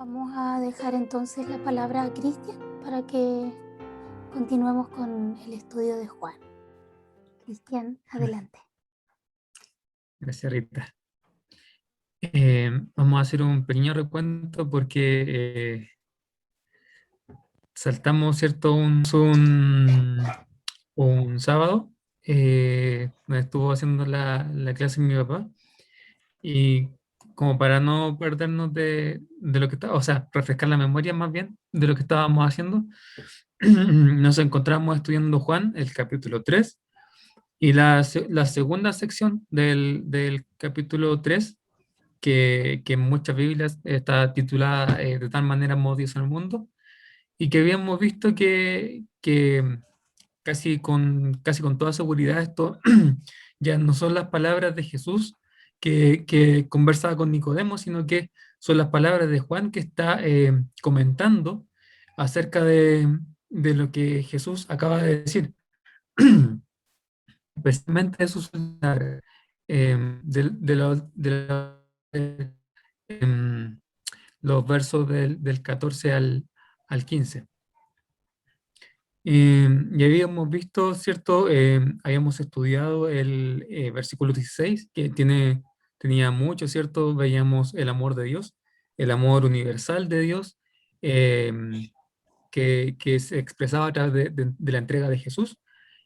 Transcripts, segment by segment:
Vamos a dejar entonces la palabra a Cristian para que continuemos con el estudio de Juan. Cristian, adelante. Gracias, Rita. Vamos a hacer un pequeño recuento porque saltamos, ¿cierto? Un sábado, me estuvo haciendo la clase mi papá, y como para no perdernos de lo que estaba, o sea, refrescar la memoria más bien de lo que estábamos haciendo, nos encontramos estudiando Juan, el capítulo 3 y la segunda sección del capítulo 3 que en muchas Biblias está titulada de tal manera amó Dios al mundo, y que habíamos visto que casi con toda seguridad esto ya no son las palabras de Jesús que conversaba con Nicodemo, sino que son las palabras de Juan que está comentando acerca de lo que Jesús acaba de decir. Especialmente esos em, los versos del 14 al 15. Y habíamos visto, ¿cierto? Habíamos estudiado el versículo 16, que tenía mucho, ¿cierto? Veíamos el amor de Dios, el amor universal de Dios, que se expresaba a través de la entrega de Jesús,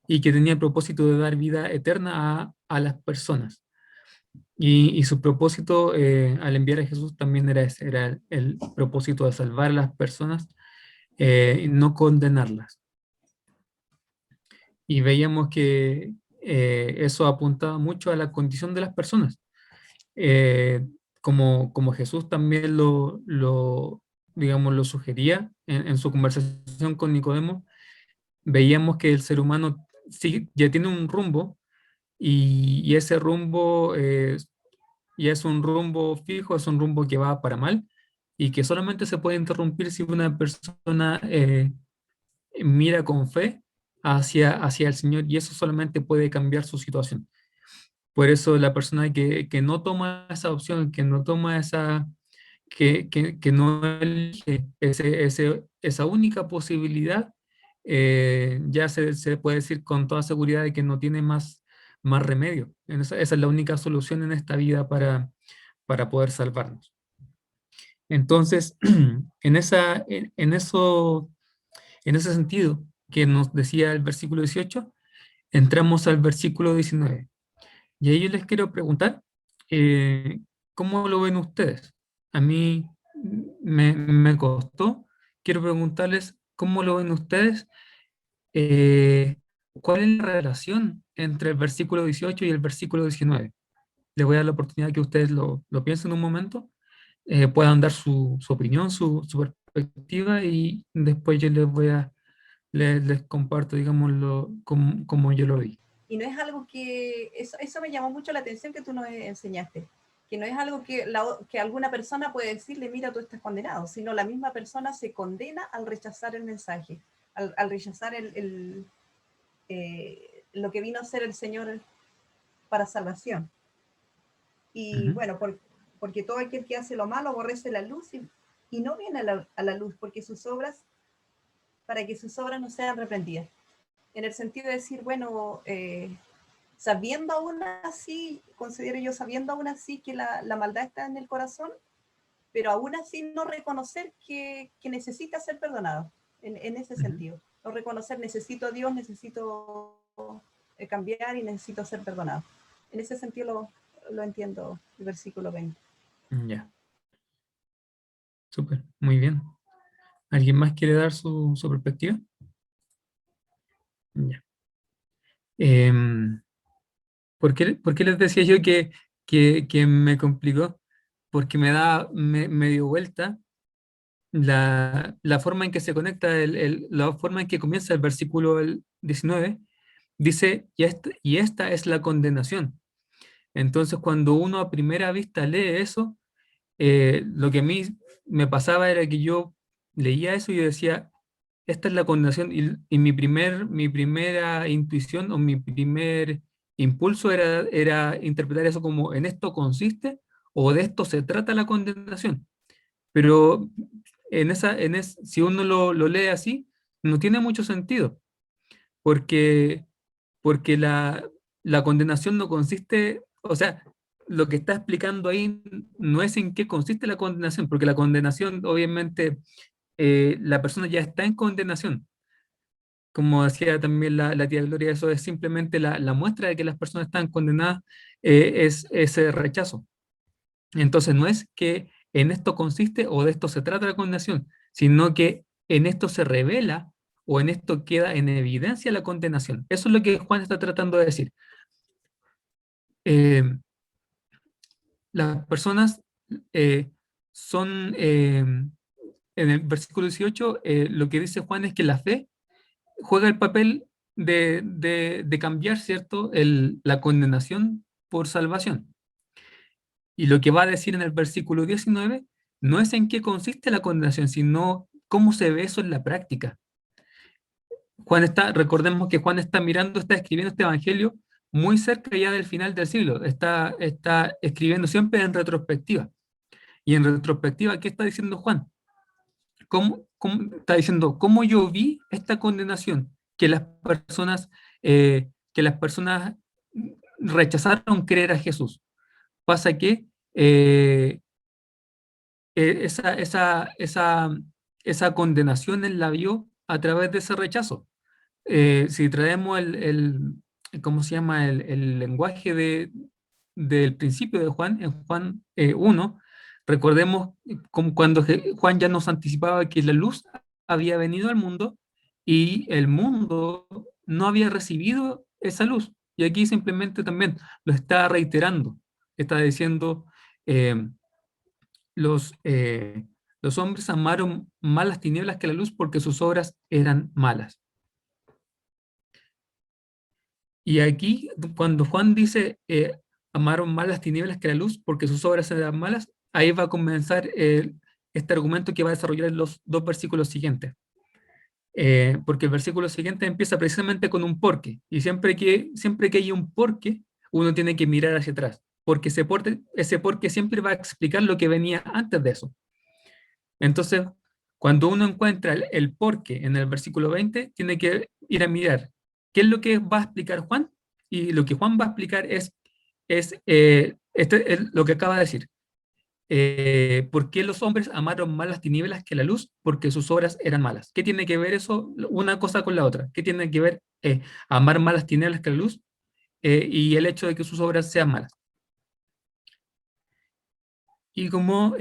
y que tenía el propósito de dar vida eterna a las personas. Y su propósito al enviar a Jesús también era ese, era el propósito de salvar a las personas y no condenarlas. Y veíamos que eso apuntaba mucho a la condición de las personas. Eh, como Jesús también digamos, lo sugería en su conversación con Nicodemo, veíamos que el ser humano sí, ya tiene un rumbo, y ese rumbo ya es un rumbo fijo, es un rumbo que va para mal, y que solamente se puede interrumpir si una persona mira con fe hacia el Señor, y eso solamente puede cambiar su situación. Por eso la persona que no toma esa opción, que no toma que no elige esa única posibilidad, ya se puede decir con toda seguridad de que no tiene más remedio. Esa es la única solución en esta vida para poder salvarnos. Entonces, en ese sentido que nos decía el versículo 18, entramos al versículo 19. Y ahí yo les quiero preguntar, eh, ¿cómo lo ven ustedes? A mí me costó. Quiero preguntarles, ¿cómo lo ven ustedes? Eh, ¿Cuál es la relación entre el versículo 18 y el versículo 19? Les voy a dar la oportunidad que ustedes lo piensen un momento, puedan dar su opinión, su perspectiva, y después yo les comparto, digámoslo, como yo lo vi. Y no es algo que, eso me llamó mucho la atención que tú nos enseñaste, que no es algo que alguna persona puede decirle, mira, tú estás condenado, sino la misma persona se condena al rechazar el mensaje, al rechazar lo que vino a ser el Señor para salvación. Y bueno, porque todo aquel que hace lo malo aborrece la luz y no viene a la luz para que sus obras no sean reprendidas. En el sentido de decir, bueno, sabiendo aún así, considero yo sabiendo aún así que la maldad está en el corazón, pero aún así no reconocer que necesita ser perdonado, en ese sentido. No reconocer, necesito a Dios, necesito cambiar y necesito ser perdonado. En ese sentido lo entiendo, el versículo 20. Ya. Súper, muy bien. ¿Alguien más quiere dar su perspectiva? Ya. ¿Por qué les decía yo que me complicó? Porque me dio vuelta la forma en que se conecta, la forma en que comienza el versículo 19, dice, y esta es la condenación. Entonces, cuando uno a primera vista lee eso, lo que a mí me pasaba era que yo leía eso y yo decía, esta es la condenación, y mi primera intuición o mi primer impulso era interpretar eso como en esto consiste o de esto se trata la condenación. pero si uno lo lee así, no tiene mucho sentido, porque, porque la condenación no consiste, o sea, lo que está explicando ahí no es en qué consiste la condenación, porque la condenación, obviamente, la persona ya está en condenación. Como decía también la tía Gloria, eso es simplemente la muestra de que las personas están condenadas, es ese rechazo. Entonces no es que en esto consiste o de esto se trata la condenación, sino que en esto se revela o en esto queda en evidencia la condenación. Eso es lo que Juan está tratando de decir. Eh, las personas son, en el versículo 18, lo que dice Juan es que la fe juega el papel de cambiar, ¿cierto?, la condenación por salvación. Y lo que va a decir en el versículo 19 no es en qué consiste la condenación, sino cómo se ve eso en la práctica. Recordemos que Juan está mirando, está escribiendo este evangelio muy cerca ya del final del siglo. Está escribiendo siempre en retrospectiva. Y en retrospectiva, ¿qué está diciendo Juan? Está diciendo, ¿cómo yo vi esta condenación? Que las personas rechazaron creer a Jesús. Pasa que eh, esa condenación él la vio a través de ese rechazo. Si traemos ¿cómo se llama? El lenguaje del principio de Juan, en Juan 1, recordemos como cuando Juan ya nos anticipaba que la luz había venido al mundo y el mundo no había recibido esa luz. Y aquí simplemente también lo está reiterando. Está diciendo, eh, los hombres amaron más las tinieblas que la luz porque sus obras eran malas. Y aquí, cuando Juan dice, amaron más las tinieblas que la luz porque sus obras eran malas, ahí va a comenzar este argumento que va a desarrollar en los dos versículos siguientes. Porque el versículo siguiente empieza precisamente con un porqué. Y siempre que hay un porqué, uno tiene que mirar hacia atrás. Porque ese porqué siempre va a explicar lo que venía antes de eso. Entonces, cuando uno encuentra el porqué en el versículo 20, tiene que ir a mirar qué es lo que va a explicar Juan. Y lo que Juan va a explicar es lo que acaba de decir. ¿Por qué los hombres amaron más las tinieblas que la luz? Porque sus obras eran malas. ¿Qué tiene que ver eso, una cosa con la otra? ¿Qué tiene que ver amar más las tinieblas que la luz y el hecho de que sus obras sean malas? Y como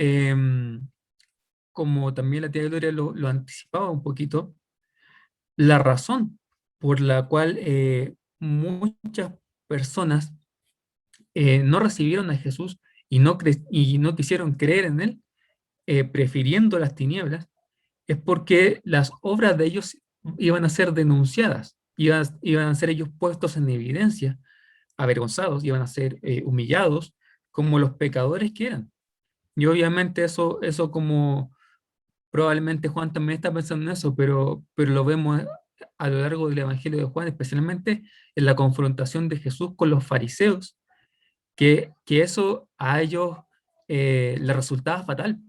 también la tía Gloria lo anticipaba un poquito, la razón por la cual muchas personas no recibieron a Jesús y no quisieron creer en Él, prefiriendo las tinieblas, es porque las obras de ellos iban a ser denunciadas, iban a ser ellos puestos en evidencia, avergonzados, iban a ser humillados como los pecadores que eran. Y obviamente eso como probablemente Juan también está pensando en eso, pero lo vemos a lo largo del Evangelio de Juan, especialmente en la confrontación de Jesús con los fariseos, que eso a ellos les resultaba fatal,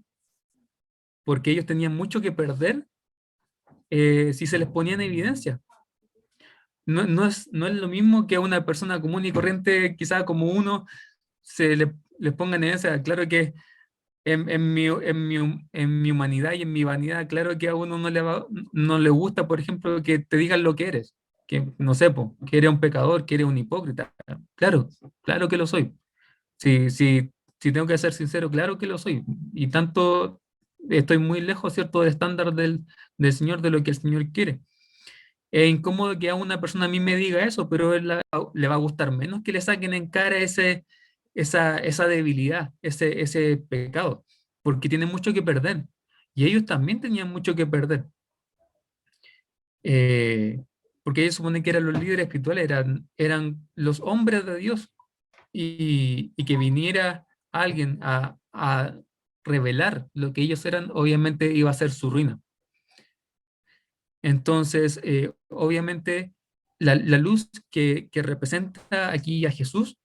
porque ellos tenían mucho que perder si se les ponía en evidencia. No es lo mismo que a una persona común y corriente, quizá como uno, les ponga en evidencia. Claro que en mi humanidad y en mi vanidad, claro que a uno no le gusta, por ejemplo, que te digan lo que eres, que no sé, que eres un pecador, que eres un hipócrita. Claro, claro que lo soy. Si tengo que ser sincero, claro que lo soy. Y tanto estoy muy lejos, ¿cierto?, del estándar del Señor, de lo que el Señor quiere. Es incómodo que a una persona a mí me diga eso, pero le va a gustar menos que le saquen en cara esa debilidad, ese pecado, porque tiene mucho que perder. Y ellos también tenían mucho que perder. Eh, Porque ellos suponen que eran los líderes espirituales, eran los hombres de Dios, y que viniera alguien a revelar lo que ellos eran, obviamente iba a ser su ruina. Entonces, obviamente, la luz que representa aquí a Jesús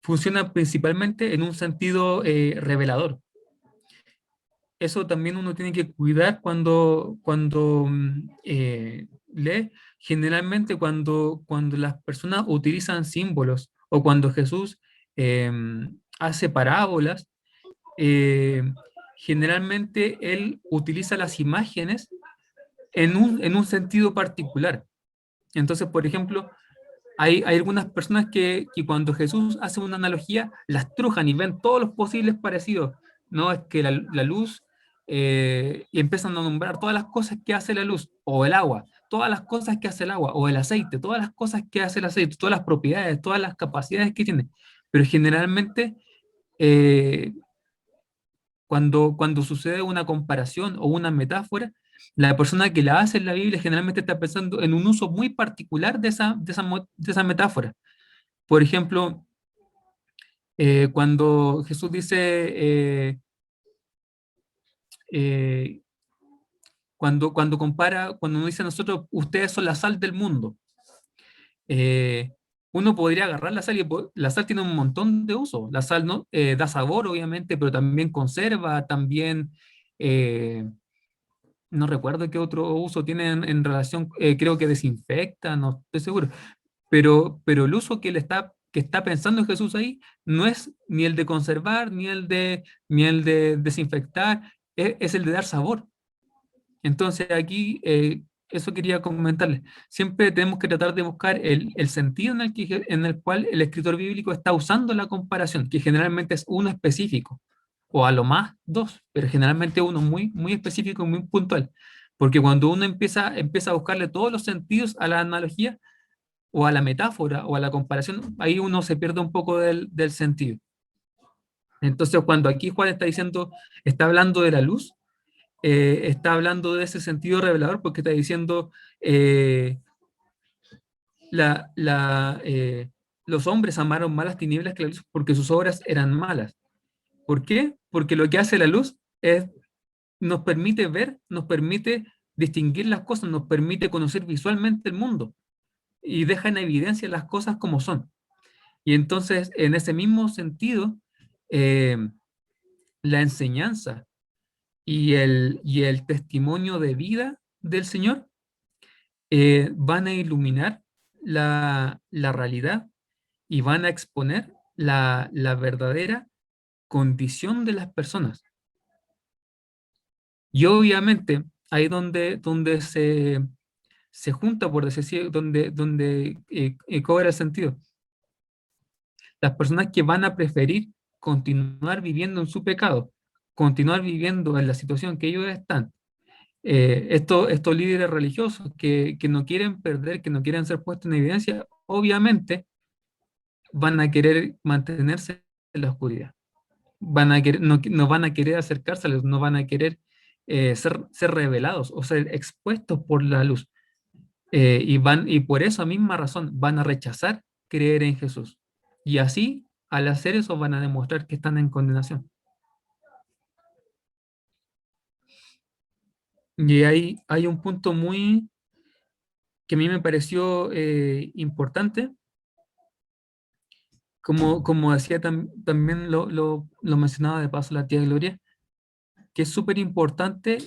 funciona principalmente en un sentido revelador. eso también uno tiene que cuidar cuando lee. Generalmente cuando las personas utilizan símbolos o cuando Jesús hace parábolas, eh, generalmente él utiliza las imágenes en un sentido particular. Entonces, por ejemplo, hay algunas personas que cuando Jesús hace una analogía, las trujan y ven todos los posibles parecidos. No es que la luz, y empiezan a nombrar todas las cosas que hace la luz, o el agua, todas las cosas que hace el agua, o el aceite, todas las cosas que hace el aceite, todas las propiedades, todas las capacidades que tiene. Pero generalmente, eh, cuando sucede una comparación o una metáfora, la persona que la hace en la Biblia generalmente está pensando en un uso muy particular de esa metáfora. Por ejemplo, cuando Jesús dice, eh, cuando compara, cuando nos dice a nosotros, ustedes son la sal del mundo, eh, uno podría agarrar la sal y la sal tiene un montón de usos. La sal, ¿no? Da sabor, obviamente, pero también conserva, también... no recuerdo qué otro uso tiene en relación, creo que desinfecta, no estoy seguro, pero el uso que está pensando Jesús ahí no es ni el de conservar, ni el de desinfectar, es el de dar sabor. Entonces aquí, eso quería comentarles. Siempre tenemos que tratar de buscar el sentido en el cual el escritor bíblico está usando la comparación, que generalmente es uno específico, o a lo más dos, pero generalmente uno muy, muy específico y muy puntual. Porque cuando uno empieza a buscarle todos los sentidos a la analogía, o a la metáfora, o a la comparación, ahí uno se pierde un poco del sentido. Entonces, cuando aquí Juan está diciendo, está hablando de la luz, está hablando de ese sentido revelador porque está diciendo eh, la, la, eh, los hombres amaron más las tinieblas que la luz porque sus obras eran malas. ¿Por qué? Porque lo que hace la luz es, nos permite ver, nos permite distinguir las cosas, nos permite conocer visualmente el mundo y deja en evidencia las cosas como son. Y entonces, en ese mismo sentido, eh, la enseñanza y el testimonio de vida del Señor van a iluminar la realidad y van a exponer la verdadera condición de las personas. Y obviamente, ahí donde se junta, por decir, donde cobra el sentido. Las personas que van a preferir continuar viviendo en su pecado, continuar viviendo en la situación que ellos están, estos líderes religiosos que no quieren perder, que no quieren ser puestos en evidencia, obviamente van a querer mantenerse en la oscuridad. No van a querer acercárseles, no van a querer ser revelados o ser expuestos por la luz. Y por esa misma razón van a rechazar creer en Jesús. Y así, al hacer eso, van a demostrar que están en condenación. Y hay un punto que a mí me pareció importante, como decía también lo mencionaba de paso la tía Gloria, que es súper importante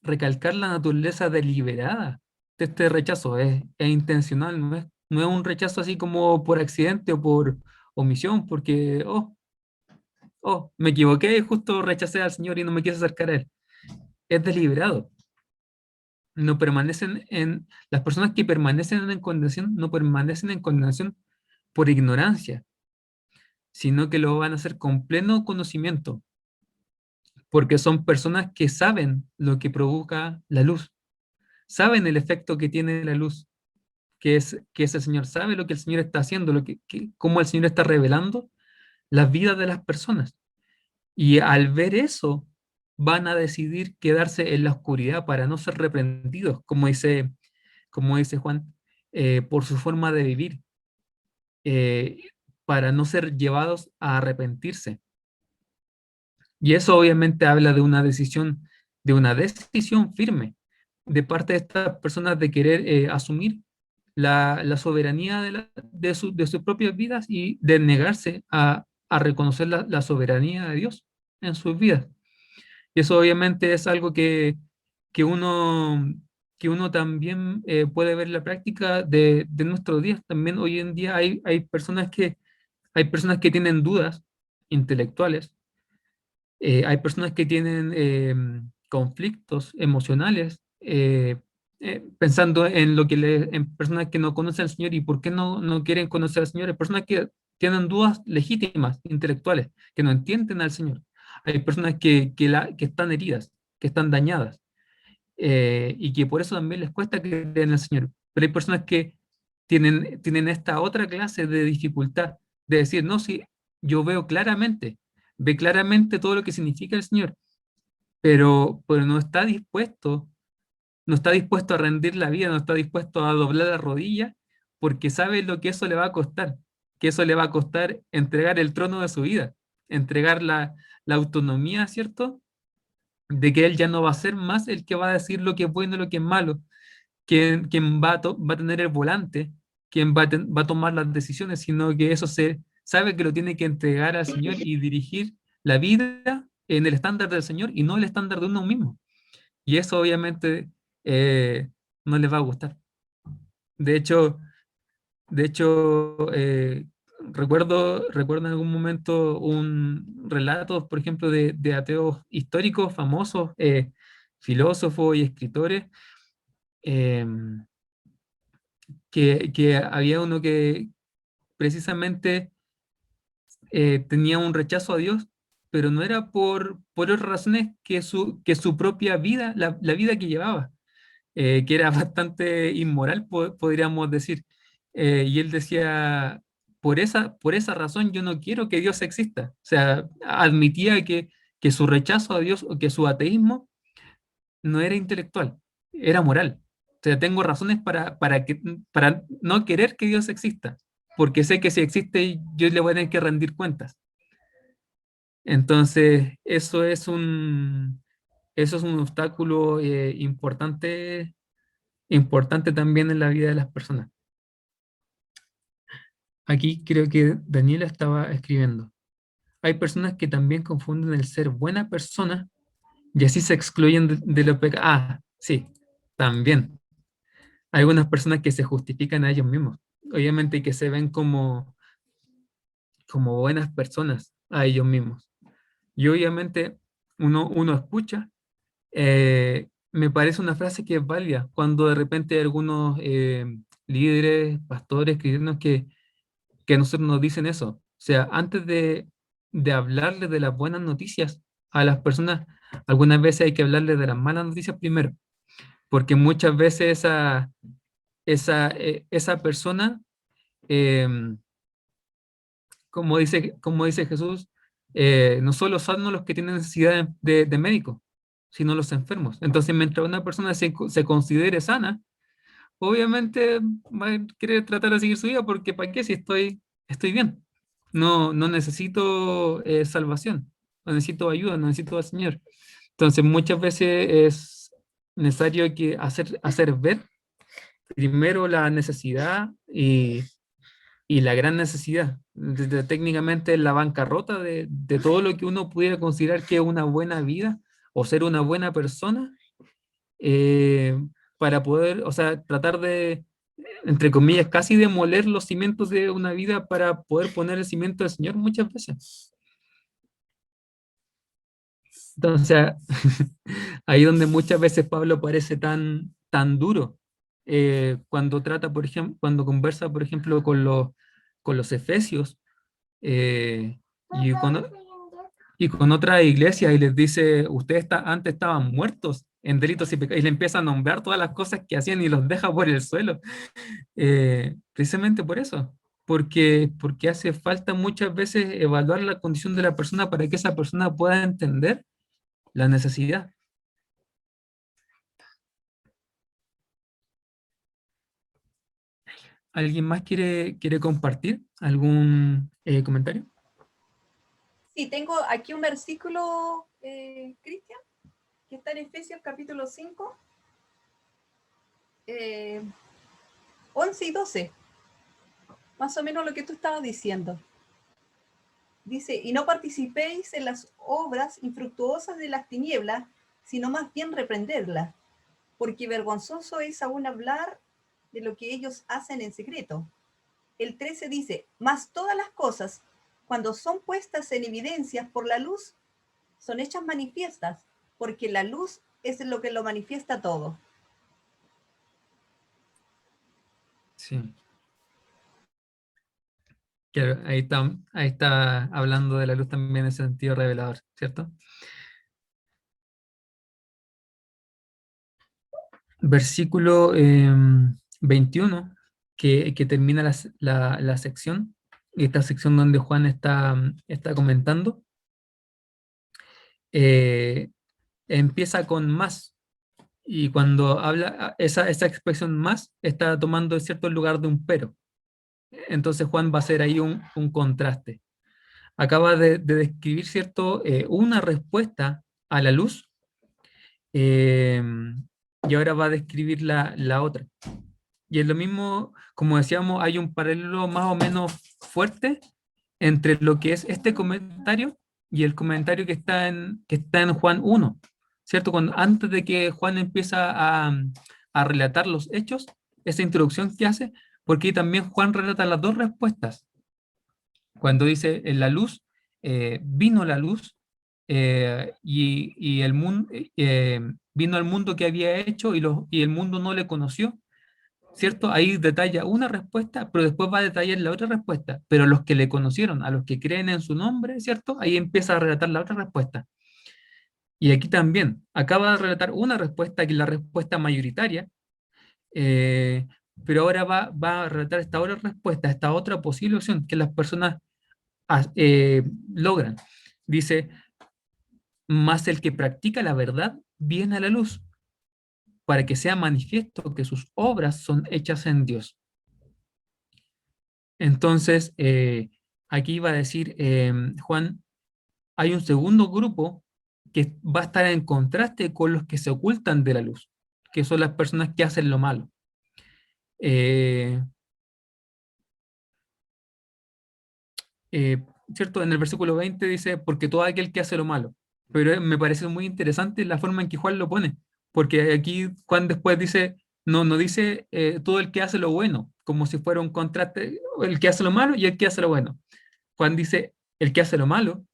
recalcar la naturaleza deliberada de este rechazo, es intencional, no es un rechazo así como por accidente o por omisión, porque, me equivoqué, justo rechacé al Señor y no me quise acercar a Él. Es deliberado. No permanecen las personas que permanecen en condenación no permanecen en condenación por ignorancia, sino que lo van a hacer con pleno conocimiento, porque son personas que saben lo que provoca la luz, saben el efecto que tiene la luz, que es el Señor, sabe lo que el Señor está haciendo, cómo el Señor está revelando las vidas de las personas. Y al ver eso, van a decidir quedarse en la oscuridad para no ser reprendidos, como dice Juan, por su forma de vivir, eh, para no ser llevados a arrepentirse. Y eso obviamente habla de una decisión firme de parte de estas personas de querer asumir la soberanía de sus propias vidas y de negarse a reconocer la soberanía de Dios en sus vidas. Y eso obviamente es algo que uno, que uno también puede ver en la práctica de nuestros días. También hoy en día hay personas que tienen dudas intelectuales, hay personas que tienen conflictos emocionales, pensando en en personas que no conocen al Señor y por qué no quieren conocer al Señor. Hay personas que tienen dudas legítimas, intelectuales, que no entienden al Señor. Hay personas que están heridas, que están dañadas, y que por eso también les cuesta creer en el Señor. Pero hay personas que tienen esta otra clase de dificultad, de decir, no, sí, yo ve claramente todo lo que significa el Señor, pero no está dispuesto a rendir la vida, no está dispuesto a doblar la rodilla, porque sabe lo que eso le va a costar, que eso le va a costar entregar el trono de su vida, entregar la autonomía, ¿cierto? De que él ya no va a ser más el que va a decir lo que es bueno y lo que es malo, quien va a tener el volante, quien va a tomar las decisiones, sino que eso se sabe que lo tiene que entregar al Señor y dirigir la vida en el estándar del Señor y no el estándar de uno mismo. Y eso obviamente eh, no les va a gustar. De hecho, de hecho, recuerdo en algún momento un relato, por ejemplo, de ateos históricos famosos, filósofos y escritores, eh, que había uno que precisamente tenía un rechazo a Dios, pero no era por otras razones que su propia vida, la vida que llevaba, que era bastante inmoral, podríamos decir. Y él decía, por esa razón yo no quiero que Dios exista. O sea, admitía que su rechazo a Dios o que su ateísmo no era intelectual, era moral. O sea, tengo razones para no querer que Dios exista, porque sé que si existe yo le voy a tener que rendir cuentas. Entonces, eso es un obstáculo importante también en la vida de las personas. Aquí creo que Daniela estaba escribiendo. Hay personas que también confunden el ser buena persona y así se excluyen de lo pecado. Ah, sí, también. Hay algunas personas que se justifican a ellos mismos, obviamente, y que se ven como buenas personas a ellos mismos. Y obviamente uno escucha, me parece una frase que es válida cuando de repente hay algunos líderes, pastores, cristianos que a nosotros nos dicen eso. O sea, antes de hablarles de las buenas noticias a las personas, algunas veces hay que hablarles de las malas noticias primero, porque muchas veces esa persona, eh, como dice Jesús, no solo sanan los que tienen necesidad de médico, sino los enfermos. Entonces, mientras una persona se considere sana, obviamente va a querer tratar de seguir su vida porque ¿para qué si estoy bien? No necesito salvación, no necesito ayuda, no necesito al Señor. Entonces, muchas veces es necesario hacer ver primero la necesidad y la gran necesidad. Técnicamente la bancarrota de todo lo que uno pudiera considerar que es una buena vida o ser una buena persona, eh, para poder, o sea, tratar de, entre comillas, casi demoler los cimientos de una vida para poder poner el cimiento del Señor muchas veces. Entonces, ahí donde muchas veces Pablo parece tan duro, cuando trata, por ejemplo, cuando conversa, por ejemplo, con los efesios, eh, y y con otras iglesias y les dice, ustedes antes estaban muertos en delitos y pecados, y le empieza a nombrar todas las cosas que hacían y los deja por el suelo. Precisamente por eso, porque hace falta muchas veces evaluar la condición de la persona para que esa persona pueda entender la necesidad. ¿Alguien más quiere compartir algún comentario? Sí, tengo aquí un versículo, Cristian, que está en Efesios capítulo 5, 11 y 12. Más o menos lo que tú estabas diciendo. Dice, y no participéis en las obras infructuosas de las tinieblas, sino más bien reprenderlas, porque vergonzoso es aún hablar de lo que ellos hacen en secreto. El 13 dice, mas todas las cosas, cuando son puestas en evidencia por la luz, son hechas manifiestas, porque la luz es lo que lo manifiesta todo. Sí. Claro, ahí está hablando de la luz también en ese sentido revelador, ¿cierto? Versículo 21, que termina la sección, esta sección donde Juan está comentando, eh, empieza con más, y cuando habla, esa expresión más está tomando cierto lugar de un pero. Entonces Juan va a hacer ahí un contraste. Acaba de describir, ¿cierto? Una respuesta a la luz, eh, y ahora va a describir la otra. Y es lo mismo, como decíamos, hay un paralelo más o menos fuerte entre lo que es este comentario y el comentario que está en Juan 1, ¿cierto? Antes de que Juan empieza a relatar los hechos, esa introducción que hace, porque ahí también Juan relata las dos respuestas. Cuando dice, en la luz, vino la luz, y el mundo, vino al mundo que había hecho, y el mundo no le conoció, ¿cierto? Ahí detalla una respuesta, pero después va a detallar la otra respuesta. Pero los que le conocieron, a los que creen en su nombre, ¿cierto? Ahí empieza a relatar la otra respuesta. Y aquí también, acaba de relatar una respuesta, que es la respuesta mayoritaria, eh, pero ahora va a relatar esta otra respuesta, esta otra posible opción que las personas logran. Dice, más el que practica la verdad viene a la luz, para que sea manifiesto que sus obras son hechas en Dios. Entonces, aquí va a decir Juan, hay un segundo grupo que va a estar en contraste con los que se ocultan de la luz, que son las personas que hacen lo malo. Eh, ¿Cierto? En el versículo 20 dice, porque todo aquel que hace lo malo. Pero me parece muy interesante la forma en que Juan lo pone, porque aquí Juan después dice, no dice todo el que hace lo bueno, como si fuera un contraste, el que hace lo malo y el que hace lo bueno. Juan dice, el que hace lo malo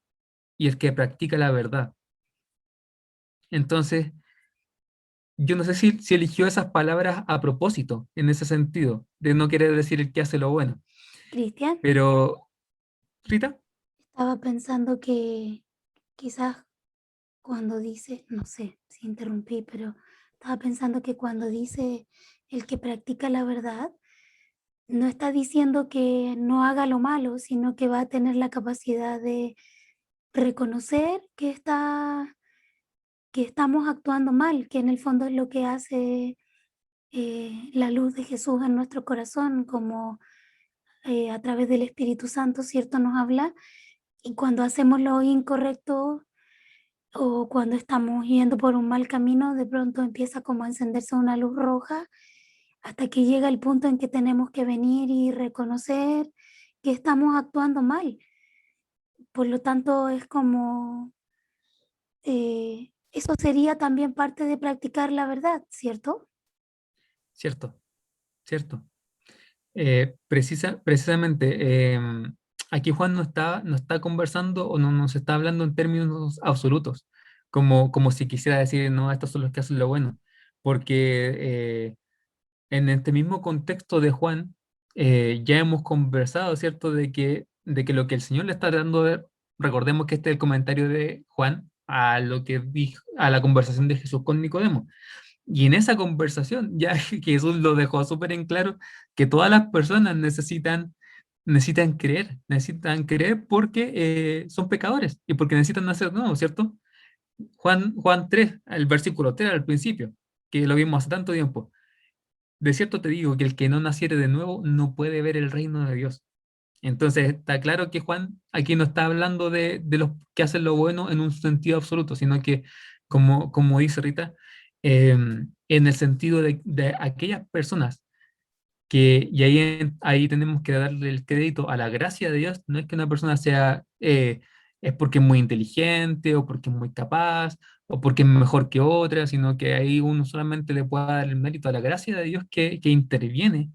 y el que practica la verdad. Entonces, yo no sé si eligió esas palabras a propósito, en ese sentido, de no querer decir el que hace lo bueno. Cristian, Pero, Rita, estaba pensando que quizás cuando dice, no sé si interrumpí, pero estaba pensando que cuando dice el que practica la verdad, no está diciendo que no haga lo malo, sino que va a tener la capacidad de reconocer que estamos actuando mal, que en el fondo es lo que hace la luz de Jesús en nuestro corazón, como a través del Espíritu Santo, ¿cierto? Nos habla. Y cuando hacemos lo incorrecto o cuando estamos yendo por un mal camino, de pronto empieza como a encenderse una luz roja hasta que llega el punto en que tenemos que venir y reconocer que estamos actuando mal. Por lo tanto, es como, eso sería también parte de practicar la verdad, ¿cierto? cierto, cierto. Precisamente, aquí Juan no está conversando o no nos está hablando en términos absolutos, como si quisiera decir, no, estos son los que hacen lo bueno, porque en este mismo contexto de Juan, ya hemos conversado, ¿cierto?, de que lo que el Señor le está dando, recordemos que este es el comentario de Juan a lo que dijo, a la conversación de Jesús con Nicodemo. Y en esa conversación ya Jesús lo dejó súper en claro que todas las personas necesitan creer porque son pecadores y porque necesitan nacer de nuevo, ¿cierto? Juan 3, el versículo 3 al principio, que lo vimos hace tanto tiempo. De cierto te digo que el que no naciere de nuevo no puede ver el reino de Dios. Entonces está claro que Juan aquí no está hablando de los que hacen lo bueno en un sentido absoluto, sino que, como dice Rita, en el sentido de aquellas personas y ahí tenemos que darle el crédito a la gracia de Dios. No es que una persona sea, es porque es muy inteligente o porque es muy capaz o porque es mejor que otra, sino que ahí uno solamente le puede dar el mérito a la gracia de Dios que interviene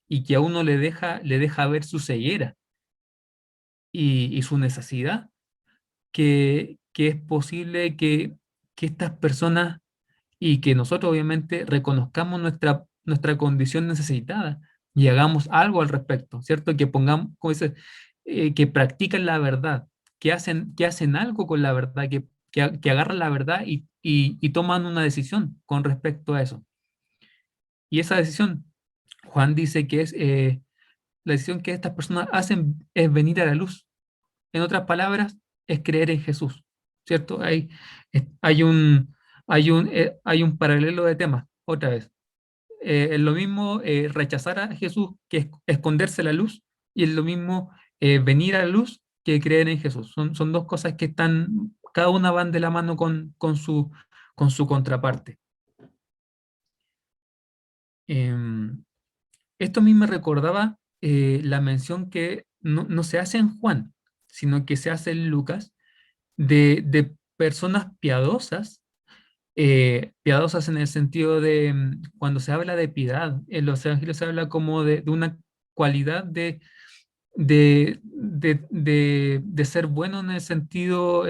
y que a uno le deja ver su ceguera y su necesidad, que es posible que estas personas y que nosotros obviamente reconozcamos nuestra condición necesitada y hagamos algo al respecto, ¿cierto? Que pongamos, como dice, que practican la verdad, que hacen algo con la verdad, que agarran la verdad y toman una decisión con respecto a eso. Y esa decisión, Juan dice que es la decisión que estas personas hacen es venir a la luz. En otras palabras, es creer en Jesús, ¿cierto? Hay hay un paralelo de temas, otra vez. Es lo mismo rechazar a Jesús que esconderse la luz, y es lo mismo venir a la luz que creer en Jesús. Son dos cosas que están, cada una van de la mano con su contraparte. Em, Esto a mí me recordaba la mención que no se hace en Juan, sino que se hace en Lucas, de personas piadosas, piadosas en el sentido de cuando se habla de piedad, en los evangelios se habla como de una cualidad de ser bueno en el sentido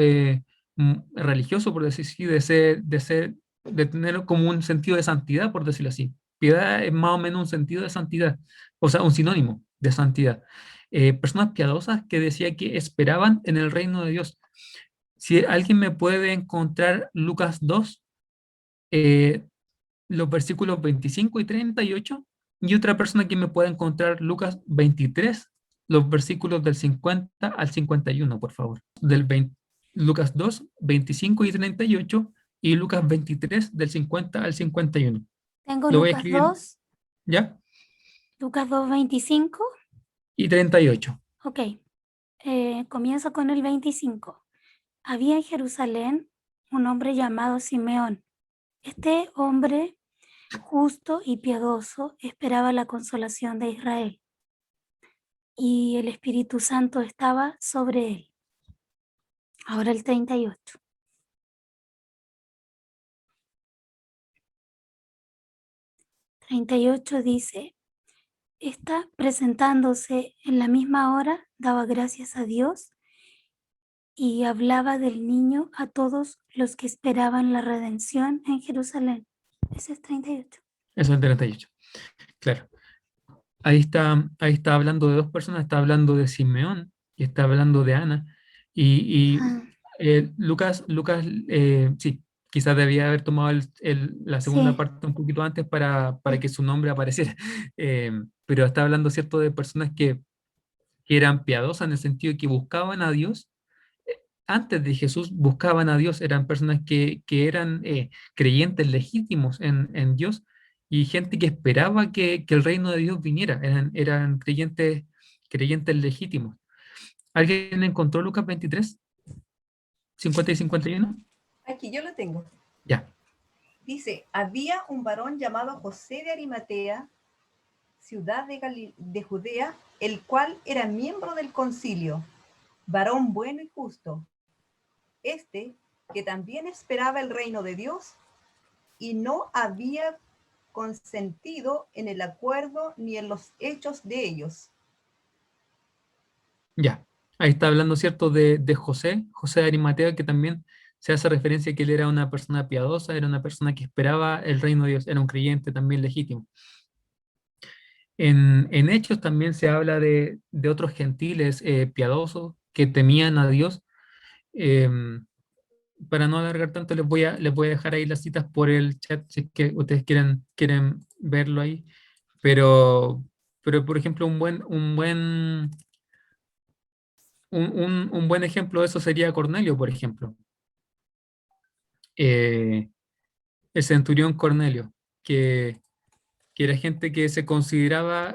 religioso, por decir así, de tener como un sentido de santidad, por decirlo así. Piedad es más o menos un sentido de santidad, o sea, un sinónimo de santidad. Personas piadosas que decía que esperaban en el reino de Dios. Si alguien me puede encontrar Lucas 2, eh, los versículos 25 y 38, y otra persona que me pueda encontrar Lucas 23, los versículos del 50 al 51, por favor. Lucas 2, 25 y 38, y Lucas 23, del 50 al 51. Tengo Lo voy a Lucas escribir, 2, ¿ya? Lucas 2:25. Y 38. Ok, comienzo con el 25. Había en Jerusalén un hombre llamado Simeón. Este hombre justo y piadoso esperaba la consolación de Israel, y el Espíritu Santo estaba sobre él. Ahora el 38. Dice: está presentándose en la misma hora, daba gracias a Dios y hablaba del niño a todos los que esperaban la redención en Jerusalén. Ese es 38. Eso es el 38. Claro. Ahí está hablando de dos personas, está hablando de Simeón y está hablando de Ana. Y Ah, Lucas, sí, quizás debía haber tomado la segunda sí, parte un poquito antes para que su nombre apareciera. Pero está hablando, ¿cierto?, de personas que eran piadosas en el sentido de que buscaban a Dios. Antes de Jesús buscaban a Dios, eran personas que eran creyentes legítimos en Dios, y gente que esperaba que el reino de Dios viniera, eran creyentes legítimos. ¿Alguien encontró Lucas 23, 50 y 51? Aquí yo lo tengo. Ya, Dice, había un varón llamado José de Arimatea, ciudad de Judea, el cual era miembro del concilio, varón bueno y justo. Este, que también esperaba el reino de Dios y no había consentido en el acuerdo ni en los hechos de ellos. ya. Ahí está hablando, ¿cierto?, de José de Arimatea, que también se hace referencia a que él era una persona piadosa, era una persona que esperaba el reino de Dios, era un creyente también legítimo. En Hechos también se habla de otros gentiles piadosos que temían a Dios. Em, para no alargar tanto, les voy a dejar ahí las citas por el chat si es que ustedes quieren verlo ahí. Pero por ejemplo, un buen ejemplo de eso sería Cornelio, por ejemplo. El centurión Cornelio, que, que era gente que se consideraba,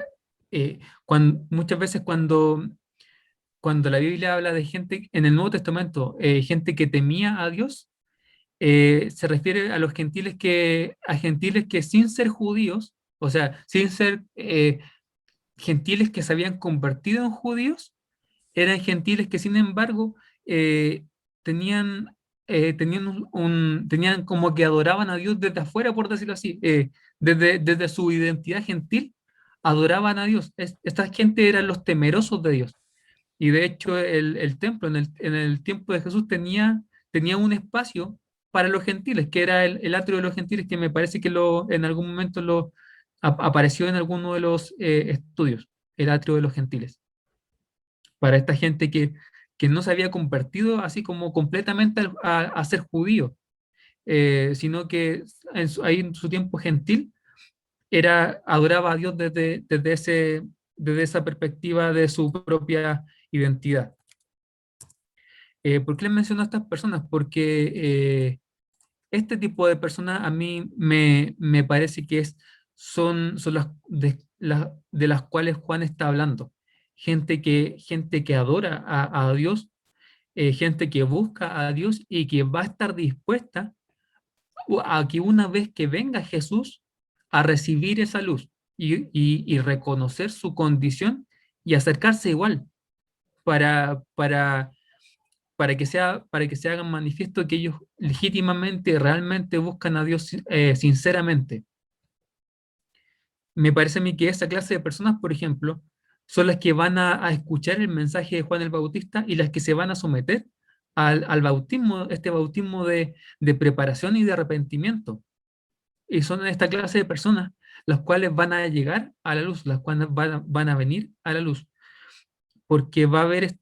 muchas veces cuando la Biblia habla de gente en el Nuevo Testamento, gente que temía a Dios, se refiere a a gentiles que sin ser judíos, o sea, sin ser gentiles que se habían convertido en judíos eran gentiles que, sin embargo, tenían, tenían como que adoraban a Dios desde afuera, por decirlo así, desde su identidad gentil, adoraban a Dios. Esta gente eran los temerosos de Dios. Y de hecho, el templo en el tiempo de Jesús tenía un espacio para los gentiles, que era el atrio de los gentiles, que me parece que en algún momento apareció en alguno de los estudios, el atrio de los gentiles, para esta gente que no se había convertido así como completamente a ser judío, sino que ahí en su tiempo gentil adoraba a Dios desde esa perspectiva de su propia identidad. ¿Por qué les menciono a estas personas? Porque este tipo de personas a mí me parece que son de las cuales Juan está hablando. Gente que adora a Dios, gente que busca a Dios y que va a estar dispuesta a que una vez que venga Jesús a recibir esa luz y reconocer su condición y acercarse igual para, para, para que se hagan manifiesto que ellos legítimamente, realmente buscan a Dios sinceramente. Me parece a mí que esa clase de personas, por ejemplo, son las que van a escuchar el mensaje de Juan el Bautista y las que se van a someter al bautismo, este bautismo de preparación y de arrepentimiento. Y son esta clase de personas las cuales van a llegar a la luz, las cuales van a venir a la luz, porque va a haber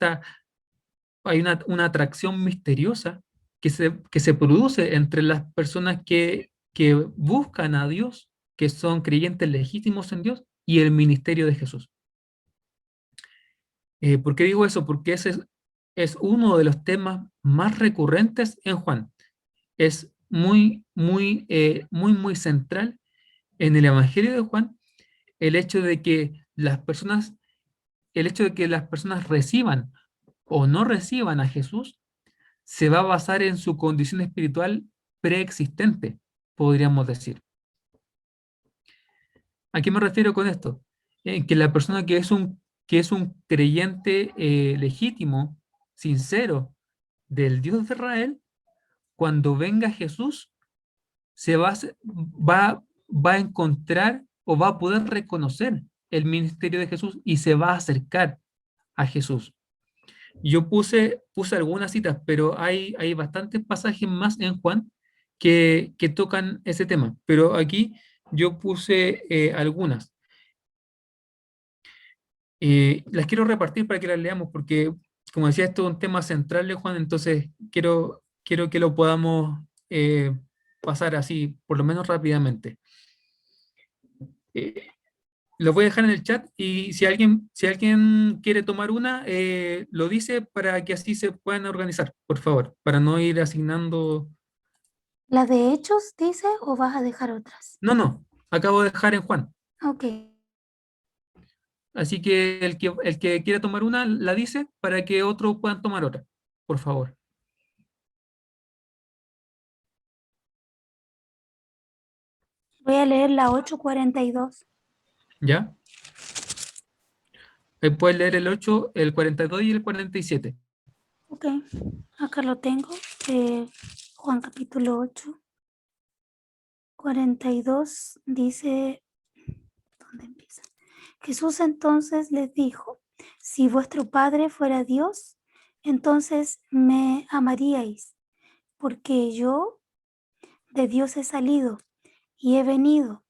hay una atracción misteriosa que se produce entre las personas que buscan a Dios, que son creyentes legítimos en Dios, y el ministerio de Jesús. ¿Por qué digo eso? Porque ese es uno de los temas más recurrentes en Juan. Es muy central en el Evangelio de Juan el hecho de que el hecho de que las personas reciban o no reciban a Jesús se va a basar en su condición espiritual preexistente, podríamos decir. ¿A qué me refiero con esto? Que la persona que es un creyente legítimo, sincero, del Dios de Israel, cuando venga Jesús, va a encontrar o va a poder reconocer el ministerio de Jesús y se va a acercar a Jesús. Yo puse algunas citas, pero hay bastantes pasajes más en Juan que tocan ese tema. Pero aquí yo puse algunas. Las quiero repartir para que las leamos, porque, como decía, esto es un tema central de Juan, entonces quiero que lo podamos pasar así, por lo menos rápidamente. Lo voy a dejar en el chat y si alguien quiere tomar una, lo dice para que así se puedan organizar, por favor, para no ir asignando. ¿La de Hechos dice o vas a dejar otras? No, acabo de dejar en Juan. Ok. Así que el que quiera tomar una, la dice para que otros puedan tomar otra, por favor. Voy a leer la 8:42. ¿Ya? Ahí puedes leer el 8, el 42 y el 47. Ok, acá lo tengo. Juan capítulo 8, 42 dice, ¿dónde empieza? Jesús entonces les dijo, si vuestro Padre fuera Dios, entonces me amaríais, porque yo de Dios he salido y he venido,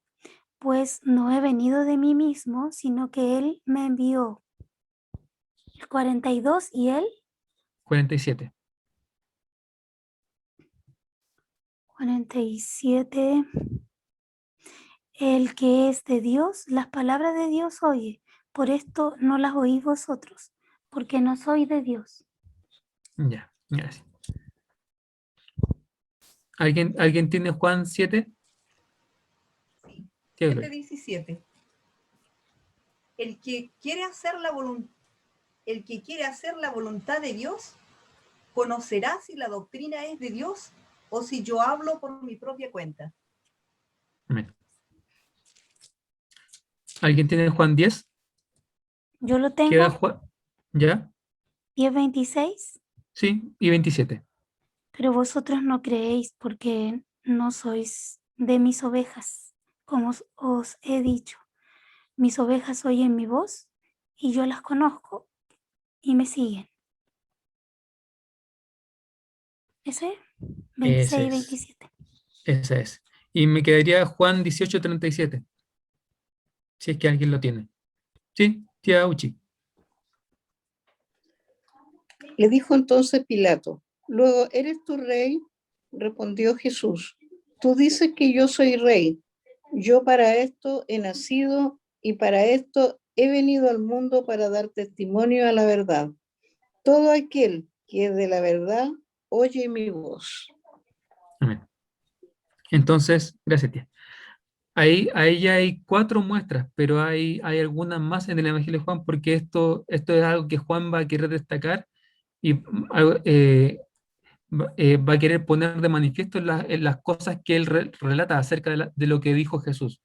pues no he venido de mí mismo, sino que Él me envió. El 42 y Él. 47. 47. El que es de Dios, las palabras de Dios oye, por esto no las oís vosotros, porque no soy de Dios. Ya, gracias. ¿Alguien tiene Juan 7? Sí. Sí, 7:17. El que quiere hacer la voluntad de Dios, conocerá si la doctrina es de Dios o si yo hablo por mi propia cuenta. Amén. ¿Alguien tiene Juan 10? Yo lo Queda tengo, Juan, ¿ya? 10:26, Sí, y 27. pero vosotros no creéis porque no sois de mis ovejas, como os he dicho. Mis ovejas oyen mi voz y yo las conozco y me siguen. Ese, Ese 26 y es, 27. ese es. Y me quedaría Juan 18:37, si es que alguien lo tiene. Sí, tía Uchi. Le dijo entonces Pilato, luego, ¿eres tú rey? Respondió Jesús, tú dices que yo soy rey. Yo para esto he nacido y para esto he venido al mundo para dar testimonio a la verdad. Todo aquel que es de la verdad oye mi voz. Amén. Entonces, gracias, tía. Ahí ya hay 4 muestras, pero hay algunas más en el Evangelio de Juan, porque esto es algo que Juan va a querer destacar y va a querer poner de manifiesto en las cosas que él relata acerca de lo que dijo Jesús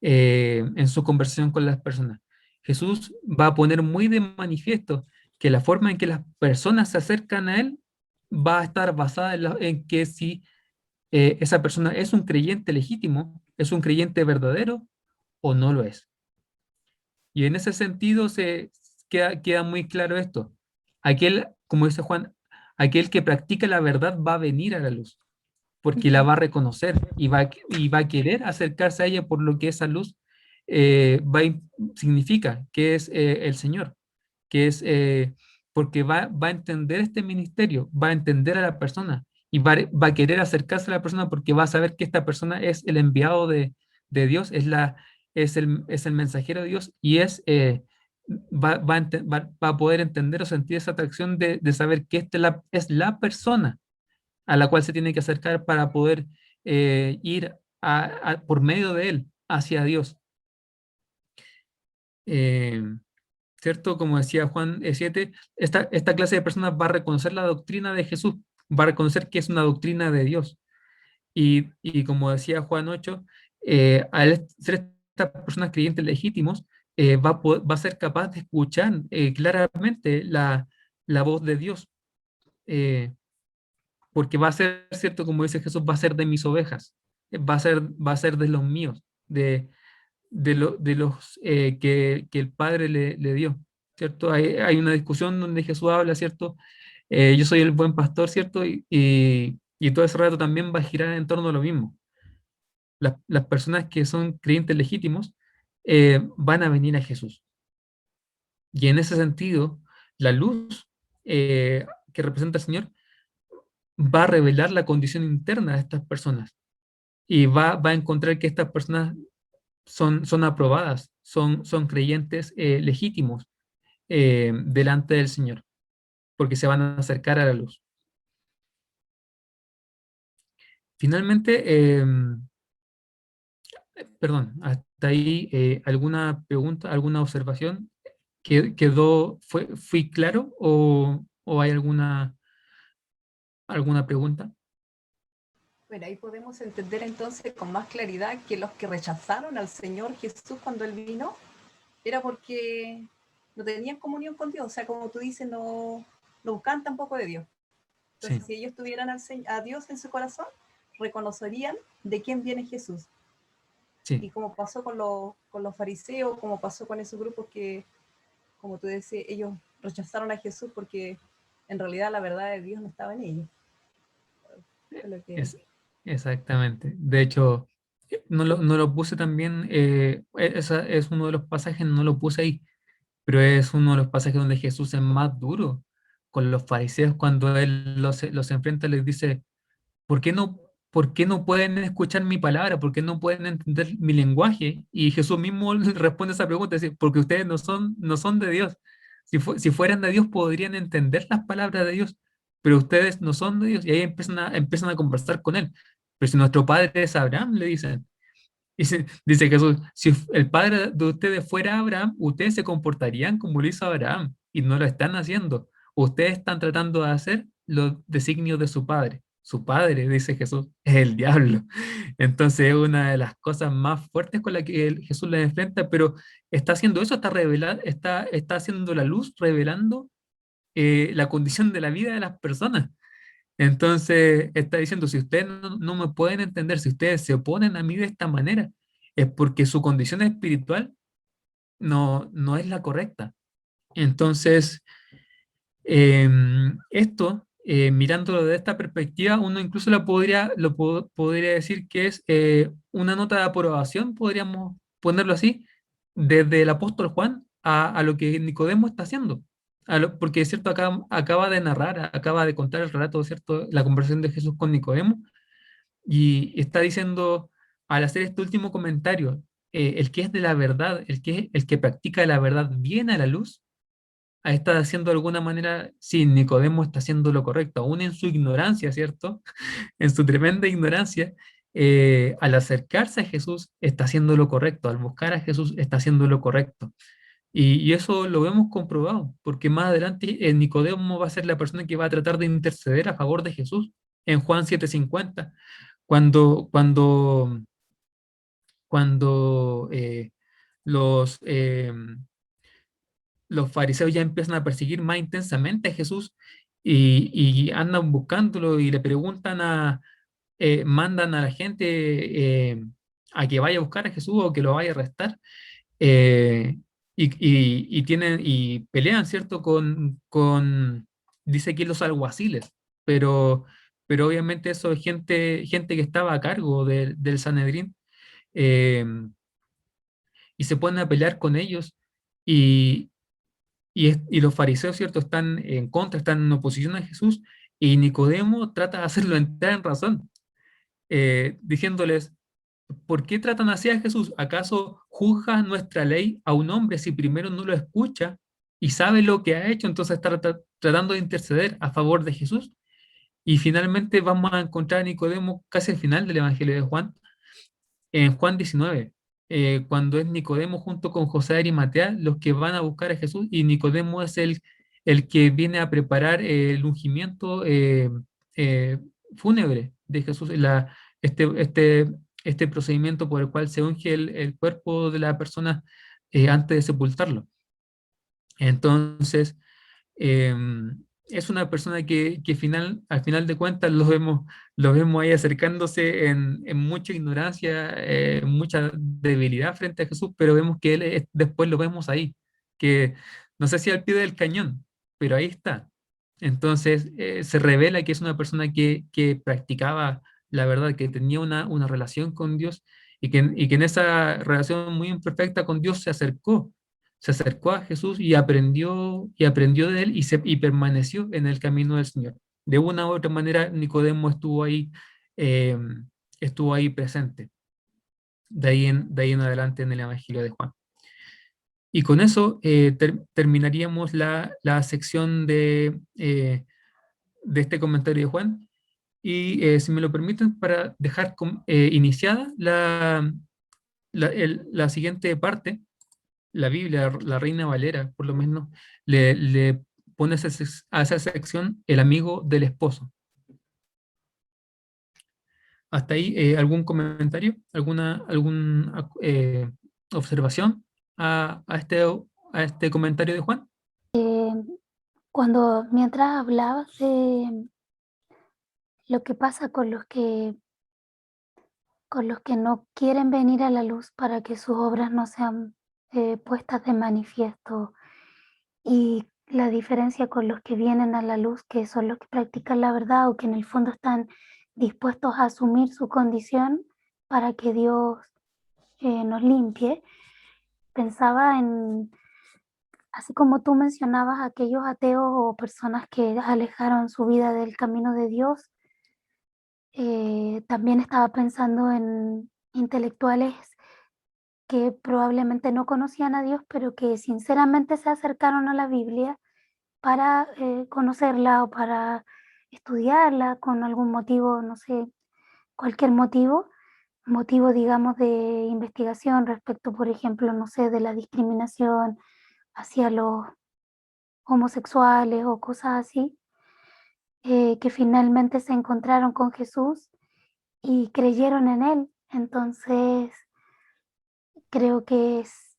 en su conversación con las personas. Jesús va a poner muy de manifiesto que la forma en que las personas se acercan a él va a estar basada en que si esa persona es un creyente legítimo, es un creyente verdadero o no lo es. Y en ese sentido queda muy claro esto. Aquel, como dice Juan, aquel que practica la verdad va a venir a la luz, porque la va a reconocer y va a querer acercarse a ella por lo que esa luz significa, que es el Señor, que es porque va a entender este ministerio, va a entender a la persona y va a querer acercarse a la persona porque va a saber que esta persona es el enviado de Dios, es el mensajero de Dios y va a poder entender o sentir esa atracción de saber que esta es la persona a la cual se tiene que acercar para poder ir por medio de él hacia Dios. Eh, ¿Cierto? Como decía Juan 7, esta clase de personas va a reconocer la doctrina de Jesús, va a reconocer que es una doctrina de Dios. Y como decía Juan 8, al ser estas personas creyentes legítimos, va a ser capaz de escuchar claramente la voz de Dios, porque va a ser, ¿cierto? Como dice Jesús, va a ser de mis ovejas, va a ser de los míos, de los que el Padre le dio, ¿cierto? Hay una discusión donde Jesús habla, ¿cierto? Yo soy el buen pastor, ¿cierto? Y todo ese rato también va a girar en torno a lo mismo. Las personas que son creyentes legítimos van a venir a Jesús. Y en ese sentido, la luz que representa el Señor va a revelar la condición interna de estas personas y va a encontrar que estas personas son aprobadas, son creyentes legítimos delante del Señor, porque se van a acercar a la luz. Finalmente, perdón, hasta ahí, ¿alguna pregunta, alguna observación? ¿Fui claro o hay alguna pregunta? Bueno, ahí podemos entender entonces con más claridad que los que rechazaron al Señor Jesús cuando Él vino, era porque no tenían comunión con Dios, o sea, como tú dices, no buscaban tampoco de Dios. Entonces, Sí, si ellos tuvieran a Dios en su corazón, reconocerían de quién viene Jesús. sí. Y como pasó con los fariseos, como pasó con esos grupos que, como tú decías, ellos rechazaron a Jesús porque en realidad la verdad de Dios no estaba en ellos. Fue lo que... Es, exactamente. De hecho, no lo puse también, esa es uno de los pasajes, no lo puse ahí, pero es uno de los pasajes donde Jesús es más duro con los fariseos cuando él los enfrenta, les dice, ¿por qué no pueden escuchar mi palabra? ¿Por qué no pueden entender mi lenguaje? Y Jesús mismo le responde esa pregunta, dice, porque ustedes no son de Dios. Si fueran de Dios podrían entender las palabras de Dios, pero ustedes no son de Dios. Y ahí empiezan a conversar con él. Pero si nuestro padre es Abraham, le dicen. Dice Jesús, si el padre de ustedes fuera Abraham, ustedes se comportarían como lo hizo Abraham y no lo están haciendo. Ustedes están tratando de hacer los designios de su padre. su padre, dice Jesús, es el diablo. Entonces es una de las cosas más fuertes con la que Jesús le enfrenta, pero está haciendo eso, está haciendo la luz, revelando la condición de la vida de las personas. Entonces está diciendo, si ustedes no me pueden entender, si ustedes se oponen a mí de esta manera, es porque su condición espiritual no es la correcta. Entonces, esto, mirándolo de esta perspectiva, uno incluso podría decir que es una nota de aprobación, podríamos ponerlo así, desde el apóstol Juan a lo que Nicodemo está haciendo. Porque es cierto, acaba de narrar, acaba de contar el relato, ¿cierto? La conversación de Jesús con Nicodemo, y está diciendo, al hacer este último comentario, el que es de la verdad, el que practica la verdad, viene a la luz, está haciendo de alguna manera, sí, Nicodemo está haciendo lo correcto, aún en su ignorancia, ¿cierto? En su tremenda ignorancia, al acercarse a Jesús está haciendo lo correcto, al buscar a Jesús está haciendo lo correcto. Y eso lo vemos comprobado, porque más adelante Nicodemo va a ser la persona que va a tratar de interceder a favor de Jesús en Juan 7:50, cuando, cuando, cuando los... los fariseos ya empiezan a perseguir más intensamente a Jesús y andan buscándolo y le preguntan mandan a la gente a que vaya a buscar a Jesús o que lo vaya a arrestar. eh, y pelean, ¿cierto? Dice aquí los alguaciles, pero, pero obviamente eso es gente que estaba a cargo del Sanedrín, eh, y se ponen a pelear con ellos. Y los fariseos, ¿cierto?, están en contra, están en oposición a Jesús, y Nicodemo trata de hacerlo entrar en razón, diciéndoles, ¿por qué tratan así a Jesús? ¿Acaso juzga nuestra ley a un hombre si primero no lo escucha y sabe lo que ha hecho? Entonces está tratando de interceder a favor de Jesús. Y finalmente vamos a encontrar a Nicodemo casi al final del Evangelio de Juan, en Juan 19, cuando es Nicodemo junto con José de Arimatea los que van a buscar a Jesús, y Nicodemo es el que viene a preparar el ungimiento eh, fúnebre de Jesús, este, este, este procedimiento por el cual se unge el cuerpo de la persona antes de sepultarlo. Entonces, eh, es una persona que al final de cuentas lo vemos ahí acercándose en mucha ignorancia, mucha debilidad frente a Jesús, pero vemos que después lo vemos ahí, que no sé si al pie del cañón, pero ahí está. Entonces, se revela que es una persona que practicaba la verdad, que tenía una relación con Dios, y que en esa relación muy imperfecta con Dios se acercó a Jesús y aprendió de él, y permaneció en el camino del Señor. De una u otra manera, Nicodemo eh, estuvo ahí presente, de ahí en adelante en el Evangelio de Juan. Y con eso terminaríamos la sección de este comentario de Juan. Y si me lo permiten, para dejar iniciada la siguiente parte, la Biblia, la Reina Valera, por lo menos, le pone a esa sección el amigo del esposo. Hasta ahí, ¿algún comentario? ¿Alguna observación a este comentario de Juan? Mientras hablabas de lo que pasa con los que no quieren venir a la luz para que sus obras no sean puestas de manifiesto, y la diferencia con los que vienen a la luz, que son los que practican la verdad o que en el fondo están dispuestos a asumir su condición para que Dios nos limpie. Pensaba en, así como tú mencionabas, aquellos ateos o personas que alejaron su vida del camino de Dios, también estaba pensando en intelectuales que probablemente no conocían a Dios, pero que sinceramente se acercaron a la Biblia para conocerla o para estudiarla con algún motivo, no sé, cualquier motivo, digamos, de investigación respecto, por ejemplo, no sé, de la discriminación hacia los homosexuales o cosas así. que finalmente se encontraron con Jesús y creyeron en Él. Entonces, creo que es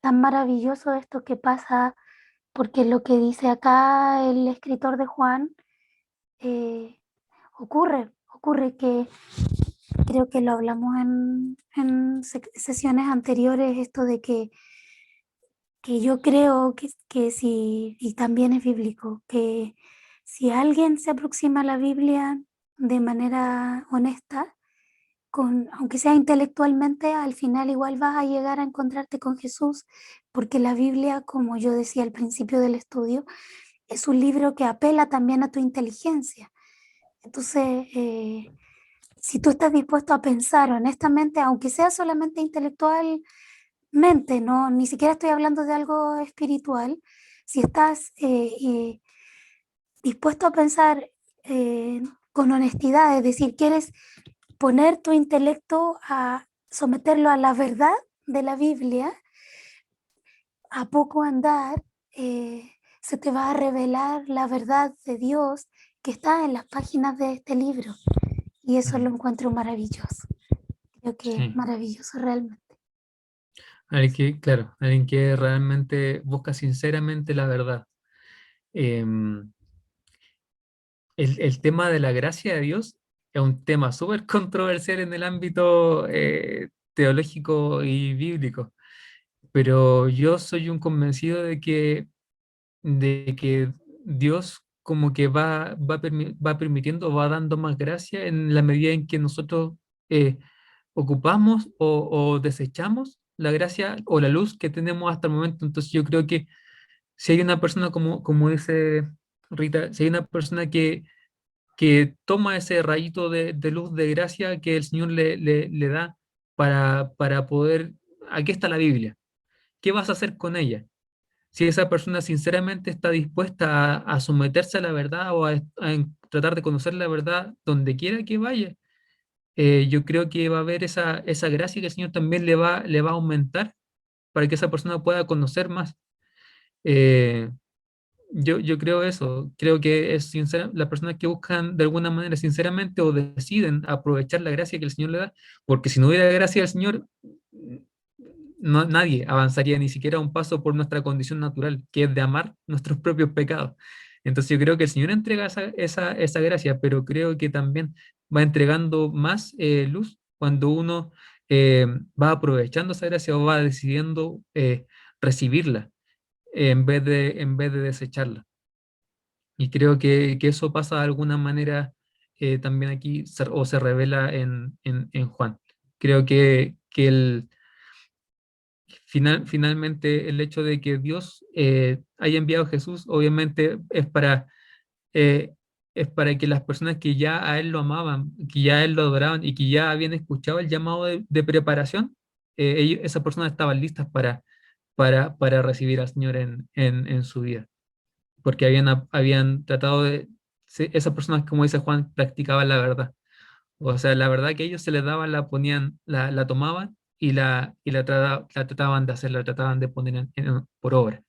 tan maravilloso esto que pasa, porque lo que dice acá el escritor de Juan, eh, ocurre que creo que lo hablamos en sesiones anteriores, esto de que yo creo que si, y también es bíblico, que si alguien se aproxima a la Biblia de manera honesta, aunque sea intelectualmente, al final igual vas a llegar a encontrarte con Jesús, porque la Biblia, como yo decía al principio del estudio, es un libro que apela también a tu inteligencia. Entonces, si tú estás dispuesto a pensar honestamente, aunque sea solamente intelectualmente, no, ni siquiera estoy hablando de algo espiritual, si estás dispuesto a pensar con honestidad, es decir, quieres poner tu intelecto a someterlo a la verdad de la Biblia, a poco andar se te va a revelar la verdad de Dios que está en las páginas de este libro. Y eso lo encuentro maravilloso. Creo que es Sí. maravilloso realmente. Claro, alguien que realmente busca sinceramente la verdad. Em, el tema de la gracia de Dios es un tema súper controversial en el ámbito teológico y bíblico, pero yo soy un convencido de que Dios como que va permitiendo, va dando más gracia en la medida en que nosotros eh, ocupamos o desechamos la gracia o la luz que tenemos hasta el momento. Entonces yo creo que si hay una persona, como dice Rita, si hay una persona que toma ese rayito de luz de gracia que el Señor le da para poder, aquí está la Biblia, ¿qué vas a hacer con ella? Si esa persona sinceramente está dispuesta a someterse a la verdad o tratar de conocer la verdad donde quiera que vaya, yo creo que va a haber esa gracia que el Señor también le va a aumentar para que esa persona pueda conocer más. Eh, yo creo eso, creo que es sincera, las personas que buscan de alguna manera sinceramente o deciden aprovechar la gracia que el Señor le da, porque si no hubiera gracia del Señor, nadie avanzaría ni siquiera un paso por nuestra condición natural, que es de amar nuestros propios pecados. Entonces yo creo que el Señor entrega esa gracia, pero creo que también va entregando más luz cuando uno eh, va aprovechando esa gracia o va decidiendo recibirla en vez de desecharla. Y creo que eso pasa de alguna manera también aquí o se revela en Juan. Creo que finalmente el hecho de que Dios haya enviado a Jesús, obviamente eh, es para que las personas que ya a Él lo amaban, que ya a Él lo adoraban y que ya habían escuchado el llamado de preparación, esas personas estaban listas para recibir al Señor en su vida porque habían tratado de, esas personas, como dice Juan, practicaban la verdad. O sea, la verdad que ellos se les daba, la ponían, la tomaban y la trataban de hacer, la trataban de poner por obra.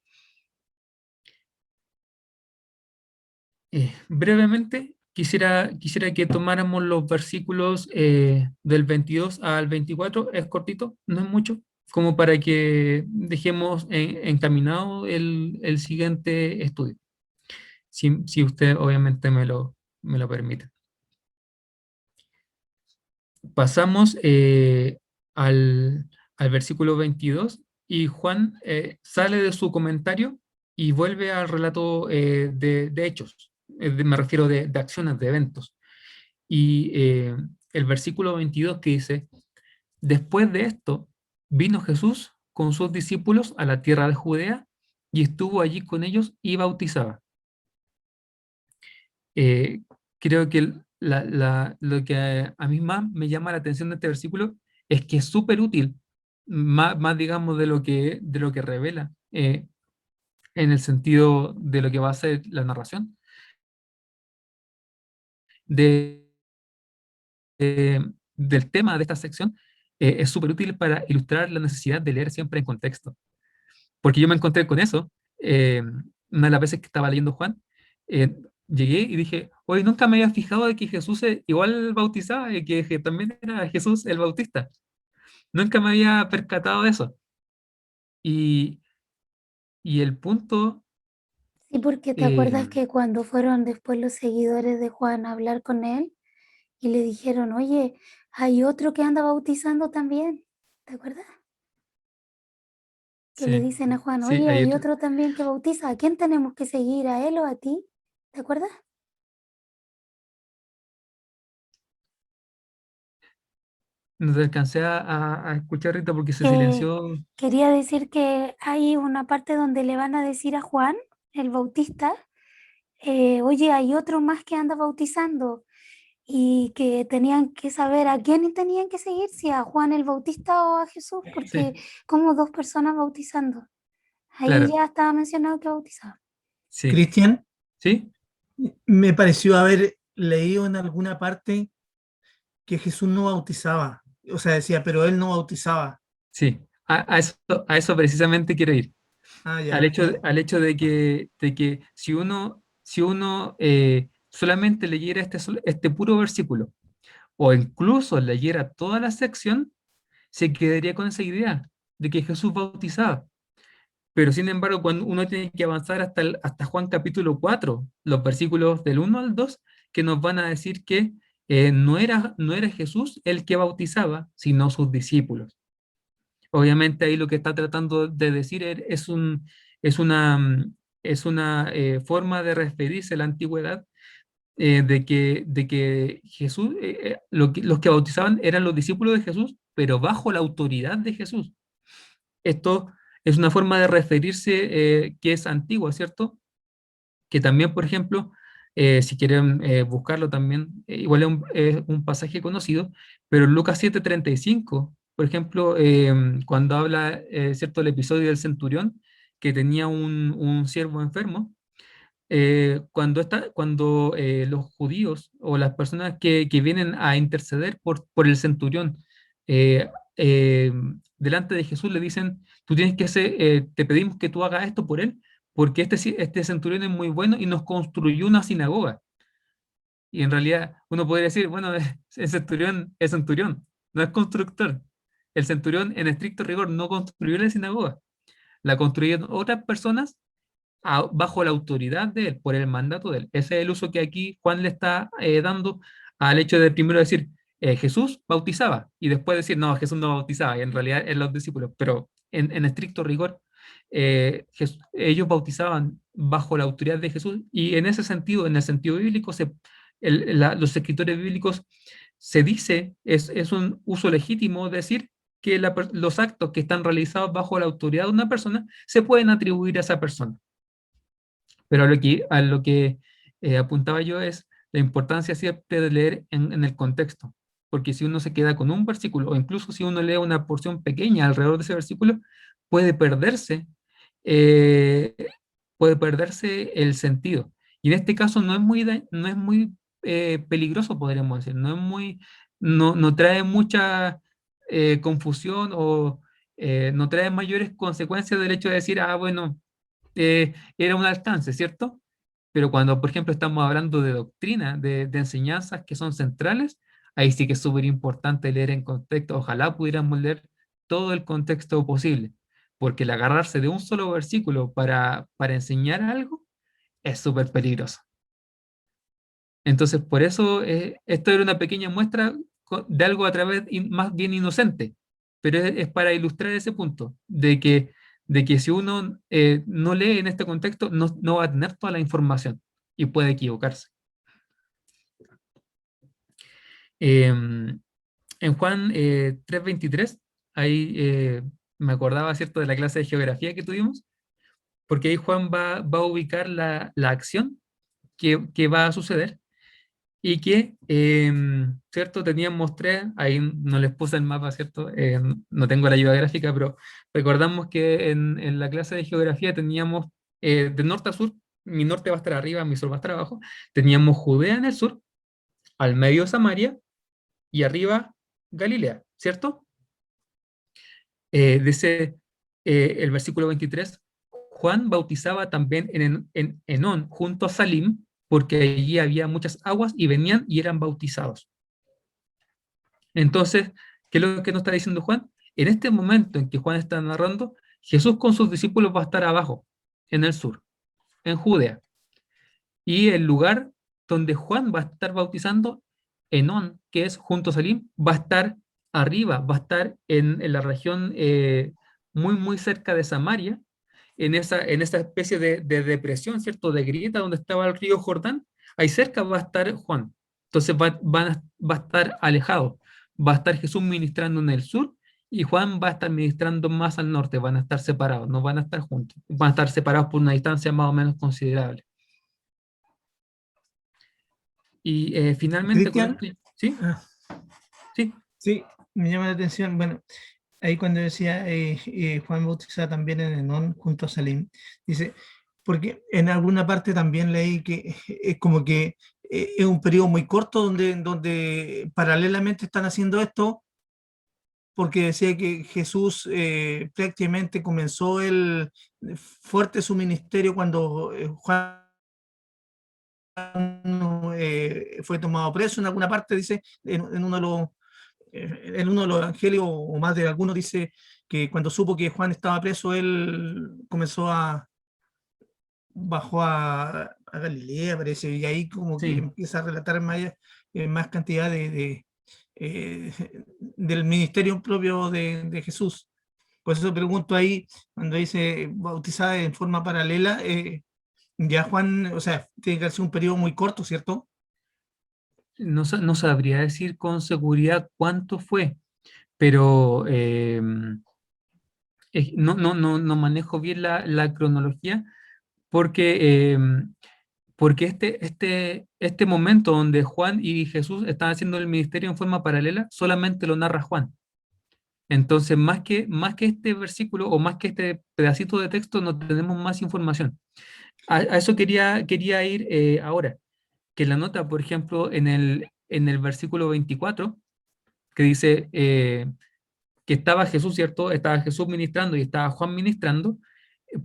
Brevemente, quisiera que tomáramos los versículos del 22 al 24, es cortito, no es mucho, como para que dejemos encaminado el siguiente estudio. Si usted obviamente me lo permite. Pasamos al versículo 22 y Juan sale de su comentario y vuelve al relato de hechos, me refiero de acciones, de eventos. Y el versículo 22 que dice, después de esto, vino Jesús con sus discípulos a la tierra de Judea y estuvo allí con ellos y bautizaba. Eh, Creo que lo que a mí más me llama la atención de este versículo es que es súper útil, más digamos de lo que revela, en el sentido de lo que va a ser la narración, de, del tema de esta sección, es súper útil para ilustrar la necesidad de leer siempre en contexto. Porque yo me encontré con eso una de las veces que estaba leyendo Juan. llegué y dije, oye, nunca me había fijado de que Jesús igual bautizaba y que también era Jesús el Bautista. Nunca me había percatado de eso. Y, y el punto, Sí, porque te eh, acuerdas que cuando fueron después los seguidores de Juan a hablar con él y le dijeron, oye, hay otro que anda bautizando también, ¿te acuerdas? Que le sí, dicen a Juan, sí, oye, hay hay otro. otro también que bautiza, ¿a quién tenemos que seguir, a él o a ti? ¿Te acuerdas? No te alcancé a escuchar, Rita, porque se Que silenció. quería decir que hay una parte donde le van a decir a Juan, el bautista, oye, hay otro más que anda bautizando y que tenían que saber a quién tenían que seguir, si a Juan el Bautista o a Jesús, porque Sí, como dos personas bautizando. Ahí claro, ya estaba mencionado que bautizaba. sí, Cristian, sí, me pareció haber leído en alguna parte que Jesús no bautizaba. O sea, decía, pero él no bautizaba. sí. A eso precisamente quiero ir. Ah, ya. Al hecho de que si uno solamente leyera este puro versículo, o incluso leyera toda la sección, se quedaría con esa idea de que Jesús bautizaba. Pero sin embargo, cuando uno tiene que avanzar hasta Juan capítulo 4 los versículos del 1 al 2 que nos van a decir que no era Jesús el que bautizaba, sino sus discípulos. Obviamente ahí lo que está tratando de decir es una, es una forma de referirse a la antigüedad, de que Jesús, los que bautizaban eran los discípulos de Jesús, pero bajo la autoridad de Jesús. Esto es una forma de referirse que es antigua, ¿cierto? Que también, por ejemplo, si quieren buscarlo también, igual es un pasaje conocido, pero en Lucas 7:35, por ejemplo, cuando habla, ¿cierto?, el episodio del centurión, que tenía un siervo enfermo, cuando los judíos o las personas que vienen a interceder por el centurión eh, eh, delante de Jesús le dicen, tú tienes que hacer, te pedimos que tú hagas esto por él, porque este centurión es muy bueno y nos construyó una sinagoga. Y en realidad uno podría decir, bueno, el centurión es centurión, no es constructor. El centurión en estricto rigor no construyó la sinagoga, la construyeron otras personas bajo la autoridad de él, por el mandato de él. Ese es el uso que aquí Juan le está dando al hecho de primero decir, Jesús bautizaba, y después decir, no, Jesús no bautizaba, y en realidad eran los discípulos, pero en estricto rigor, ellos bautizaban bajo la autoridad de Jesús, y en ese sentido, en el sentido bíblico, los escritores bíblicos se dice, es un uso legítimo decir que los actos que están realizados bajo la autoridad de una persona se pueden atribuir a esa persona. Pero a lo que apuntaba yo es la importancia siempre de leer en el contexto, porque si uno se queda con un versículo, o incluso si uno lee una porción pequeña alrededor de ese versículo, puede perderse, eh, puede perderse el sentido. Y en este caso no es muy peligroso, podríamos decir, no trae mucha confusión o no trae mayores consecuencias del hecho de decir, ah, bueno, era un alcance, ¿cierto? Pero cuando, por ejemplo, estamos hablando de doctrina, de enseñanzas que son centrales, ahí sí que es súper importante leer en contexto. Ojalá pudiéramos leer todo el contexto posible, porque el agarrarse de un solo versículo para enseñar algo es súper peligroso. Entonces, por eso esto era una pequeña muestra de algo a través más bien inocente, pero es para ilustrar ese punto, de que si uno no lee en este contexto, no va a tener toda la información y puede equivocarse. En Juan 3:23, ahí me acordaba, ¿cierto?, de la clase de geografía que tuvimos, porque ahí Juan va a ubicar la acción que va a suceder. Y que, ¿cierto? Teníamos tres, ahí no les puse el mapa, ¿cierto? No tengo la ayuda gráfica, pero recordamos que en la clase de geografía teníamos de norte a sur, mi norte va a estar arriba, mi sur va a estar abajo, teníamos Judea en el sur, al medio Samaria y arriba Galilea, ¿cierto? Dice el versículo 23, Juan bautizaba también en Enón junto a Salim, porque allí había muchas aguas y venían y eran bautizados. Entonces, ¿qué es lo que nos está diciendo Juan? En este momento en que Juan está narrando, Jesús con sus discípulos va a estar abajo, en el sur, en Judea. Y el lugar donde Juan va a estar bautizando, Enón, que es junto a Salim, va a estar arriba, va a estar en la región muy cerca de Samaria, en esa especie de depresión, ¿cierto? De grieta donde estaba el río Jordán, ahí cerca va a estar Juan. Entonces va a estar alejado. Va a estar Jesús ministrando en el sur y Juan va a estar ministrando más al norte. Van a estar separados, no van a estar juntos. Van a estar separados por una distancia más o menos considerable. Y finalmente con Cristian, esto, ¿sí? ah, Sí, sí, me llama la atención, bueno, ahí cuando decía Juan Bautista también en Enón junto a Salim, dice, porque en alguna parte también leí que es como que es un periodo muy corto donde paralelamente están haciendo esto, porque decía que Jesús prácticamente comenzó fuerte su ministerio cuando Juan fue tomado preso en alguna parte, dice, en uno de los evangelios, o más de algunos, dice que cuando supo que Juan estaba preso, él bajó a Galilea, parece, y ahí como que sí. empieza a relatar más cantidad eh, del ministerio propio de Jesús. Por eso pregunto ahí, cuando dice bautizada en forma paralela, ya Juan, o sea, tiene que ser un periodo muy corto, ¿cierto? No sabría decir con seguridad cuánto fue, pero no manejo bien la cronología porque, porque este momento donde Juan y Jesús están haciendo el ministerio en forma paralela, solamente lo narra Juan. Entonces, más que este versículo o más que este pedacito de texto, no tenemos más información. A eso quería ir ahora, que la nota, por ejemplo, en el versículo 24, que dice que estaba Jesús, ¿cierto? Estaba Jesús ministrando y estaba Juan ministrando,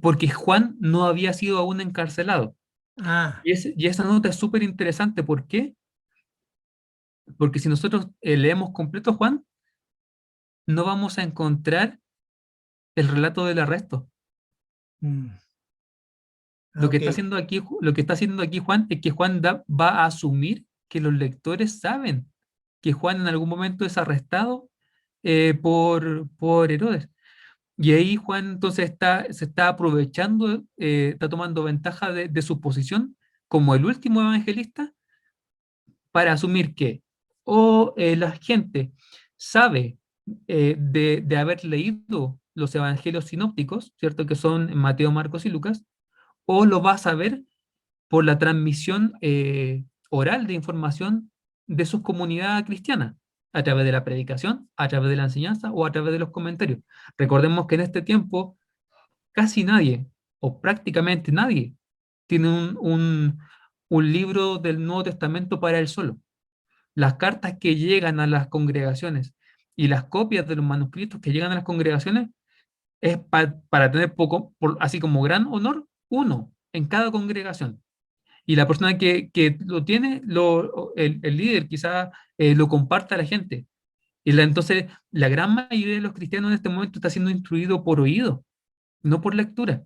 porque Juan no había sido aún encarcelado. Ah, Y esa nota es súper interesante. ¿Por qué? Porque si nosotros leemos completo Juan, no vamos a encontrar el relato del arresto. mm, Lo que ok. está haciendo aquí, lo que está haciendo aquí Juan es que Juan va a asumir que los lectores saben que Juan en algún momento es arrestado por Herodes. Y ahí Juan entonces se está aprovechando, está tomando ventaja de su posición como el último evangelista para asumir que la gente sabe de haber leído los evangelios sinópticos, ¿cierto? Que son Mateo, Marcos y Lucas, o lo va a saber por la transmisión oral de información de sus comunidades cristianas, a través de la predicación, a través de la enseñanza o a través de los comentarios. Recordemos que en este tiempo casi nadie, o prácticamente nadie, tiene un libro del Nuevo Testamento para él solo. Las cartas que llegan a las congregaciones y las copias de los manuscritos que llegan a las congregaciones es para tener poco, así como gran honor, uno en cada congregación. Y la persona que lo tiene, el líder quizá lo comparta a la gente. Entonces, la gran mayoría de los cristianos en este momento está siendo instruido por oído, no por lectura.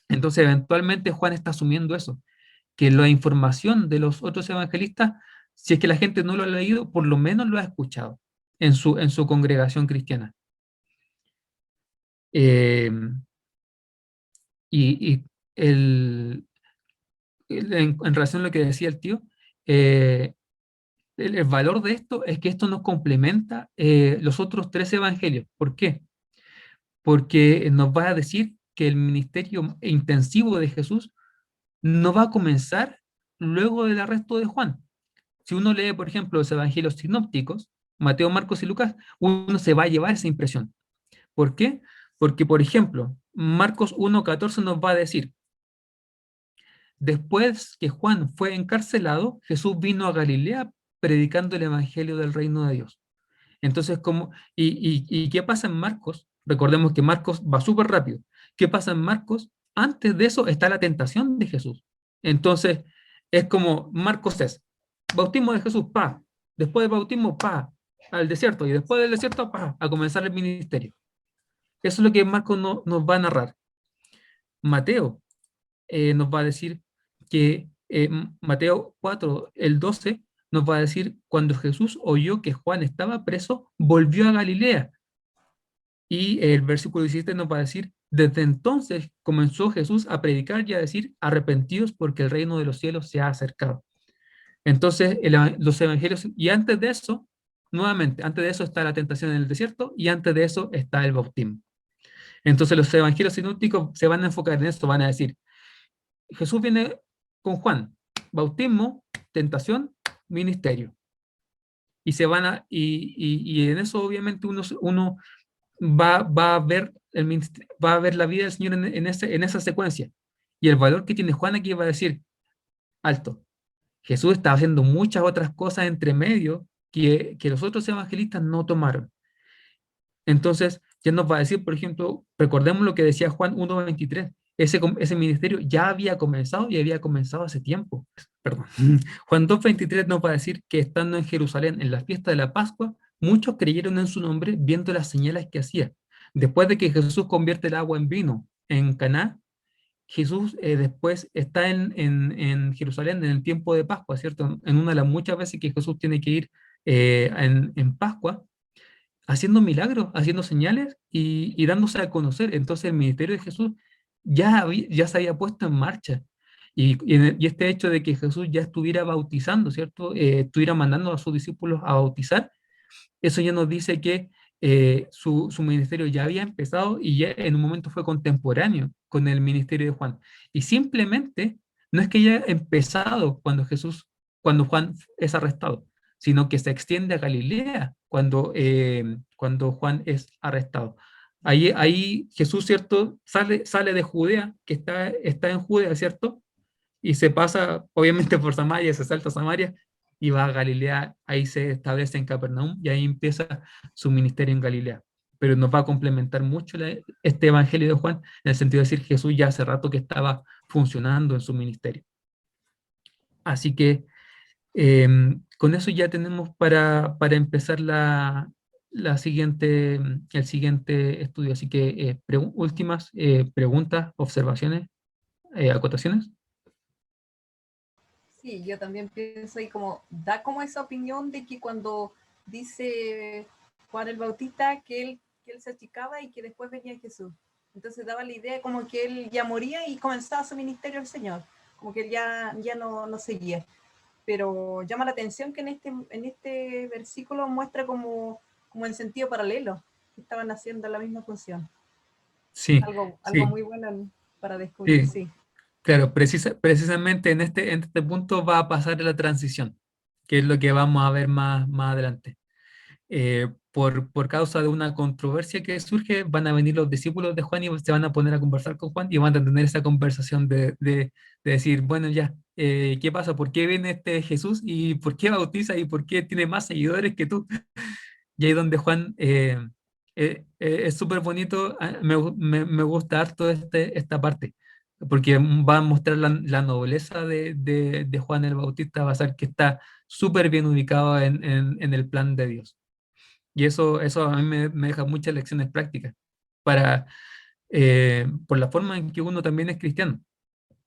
Entonces, eventualmente Juan está asumiendo eso, que la información de los otros evangelistas, si es que la gente no lo ha leído, por lo menos lo ha escuchado en su congregación cristiana. Eh, y en relación a lo que decía el tío, eh, el valor de esto es que esto nos complementa los otros tres evangelios. ¿Por qué? Porque nos va a decir que el ministerio intensivo de Jesús no va a comenzar luego del arresto de Juan. Si uno lee, por ejemplo, los evangelios sinópticos, Mateo, Marcos y Lucas, uno se va a llevar esa impresión. ¿Por qué? Porque, por ejemplo, Marcos 1:14 nos va a decir, después que Juan fue encarcelado, Jesús vino a Galilea predicando el evangelio del reino de Dios. Entonces, ¿y qué pasa en Marcos? Recordemos que Marcos va súper rápido. ¿Qué pasa en Marcos? Antes de eso está la tentación de Jesús. Entonces, Es como Marcos es, bautismo de Jesús, pa, después del bautismo, pa, al desierto, y después del desierto, pa, a comenzar el ministerio. Eso es lo que Marcos nos va a narrar. Mateo nos va a decir que Mateo 4, el 12, nos va a decir, cuando Jesús oyó que Juan estaba preso, volvió a Galilea. Y el versículo 17 nos va a decir, desde entonces comenzó Jesús a predicar y a decir, arrepentidos porque el reino de los cielos se ha acercado. Entonces, los evangelios, y antes de eso, nuevamente, antes de eso está la tentación en el desierto y antes de eso está el bautismo. Entonces, los evangelios sinópticos se van a enfocar en esto, van a decir, Jesús viene con Juan, bautismo, tentación, ministerio. Y se van a, y en eso obviamente uno va a ver va a ver la vida del Señor en esa secuencia. Y el valor que tiene Juan aquí va a decir, alto, Jesús está haciendo muchas otras cosas entre medio que los otros evangelistas no tomaron. Entonces, ya nos va a decir, por ejemplo, recordemos lo que decía Juan 1:23, ese ministerio ya había comenzado y había comenzado hace tiempo. Perdón. Juan 2:23 nos va a decir que estando en Jerusalén en la fiesta de la Pascua, muchos creyeron en su nombre viendo las señales que hacía. Después de que Jesús convierte el agua en vino en Caná, Jesús después está en Jerusalén en el tiempo de Pascua, ¿cierto? En una de las muchas veces que Jesús tiene que ir en Pascua, haciendo milagros, haciendo señales y dándose a conocer. Entonces el ministerio de Jesús ya se había puesto en marcha. Y este hecho de que Jesús ya estuviera bautizando, ¿cierto? Estuviera mandando a sus discípulos a bautizar, eso ya nos dice que su ministerio ya había empezado y ya en un momento fue contemporáneo con el ministerio de Juan. Y simplemente no es que haya empezado cuando Juan es arrestado, sino que se extiende a Galilea cuando Juan es arrestado. Ahí Jesús, ¿cierto? Sale de Judea, que está en Judea, ¿cierto? Y se pasa, obviamente, por Samaria, se salta a Samaria y va a Galilea, ahí se establece en Capernaum y ahí empieza su ministerio en Galilea. Pero nos va a complementar mucho este evangelio de Juan en el sentido de decir Jesús ya hace rato que estaba funcionando en su ministerio. Así que con eso ya tenemos para empezar el siguiente estudio. Así que últimas preguntas, observaciones, acotaciones. Sí, yo también pienso ahí como, da como esa opinión de que cuando dice Juan el Bautista que él se achicaba y que después venía Jesús. Entonces daba la idea como que él ya moría y comenzaba su ministerio el Señor, como que él ya no seguía. Pero llama la atención que en este versículo muestra como el sentido paralelo, que estaban haciendo la misma función. Sí, Algo sí, muy bueno para descubrir, sí. sí. Claro, precisamente en este punto va a pasar la transición, que es lo que vamos a ver más adelante. Por causa de una controversia que surge, van a venir los discípulos de Juan y se van a poner a conversar con Juan y van a tener esa conversación de decir, bueno, ya, ¿qué pasa? ¿Por qué viene este Jesús? ¿Y por qué bautiza? ¿Y por qué tiene más seguidores que tú? Y ahí donde Juan es súper bonito, me gusta harto esta parte, porque va a mostrar la nobleza de Juan el Bautista, va a ser que está súper bien ubicado en el plan de Dios. Y eso a mí me deja muchas lecciones prácticas por la forma en que uno también es cristiano.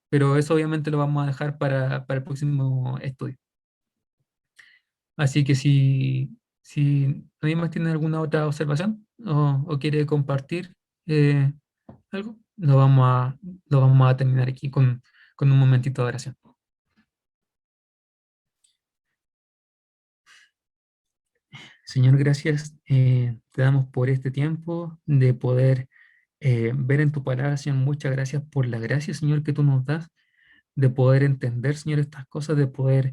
Pero eso obviamente lo vamos a dejar para el próximo estudio. Así que si nadie más tiene alguna otra observación o quiere compartir algo, lo vamos a terminar aquí con un momentito de oración. Señor, gracias. Te damos por este tiempo de poder ver en tu palabra, Señor. Muchas gracias por la gracia, Señor, que tú nos das, de poder entender, Señor, estas cosas, de poder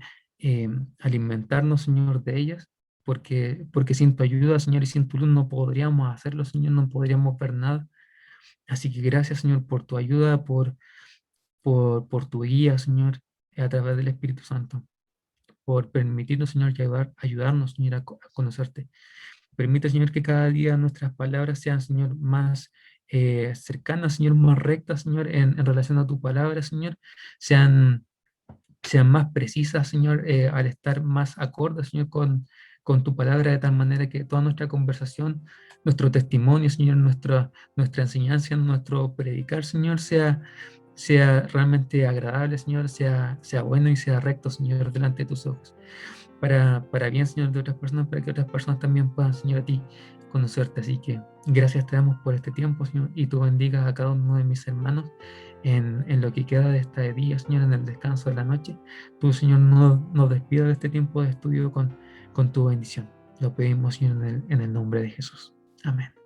alimentarnos, Señor, de ellas, porque sin tu ayuda, Señor, y sin tu luz no podríamos hacerlo, Señor, no podríamos ver nada. Así que gracias, Señor, por tu ayuda, por tu guía, Señor, a través del Espíritu Santo, por permitirnos, Señor, ayudarnos, Señor, a conocerte. Permite, Señor, que cada día nuestras palabras sean, Señor, más cercanas, Señor, más rectas, Señor, en relación a tu palabra, Señor, sean sean más precisas, Señor, al estar más acordes, Señor, con tu palabra, de tal manera que toda nuestra conversación, nuestro testimonio, Señor, nuestra enseñanza, nuestro predicar, Señor, sea realmente agradable, Señor, sea bueno y sea recto, Señor, delante de tus ojos. Para bien, Señor, de otras personas, para que otras personas también puedan, Señor, a ti conocerte. Así que gracias te damos por este tiempo, Señor, y tú bendigas a cada uno de mis hermanos en lo que queda de este día, Señor, en el descanso de la noche. Tú, Señor, no nos despidas de este tiempo de estudio con tu bendición. Lo pedimos, Señor, en el nombre de Jesús. Amén.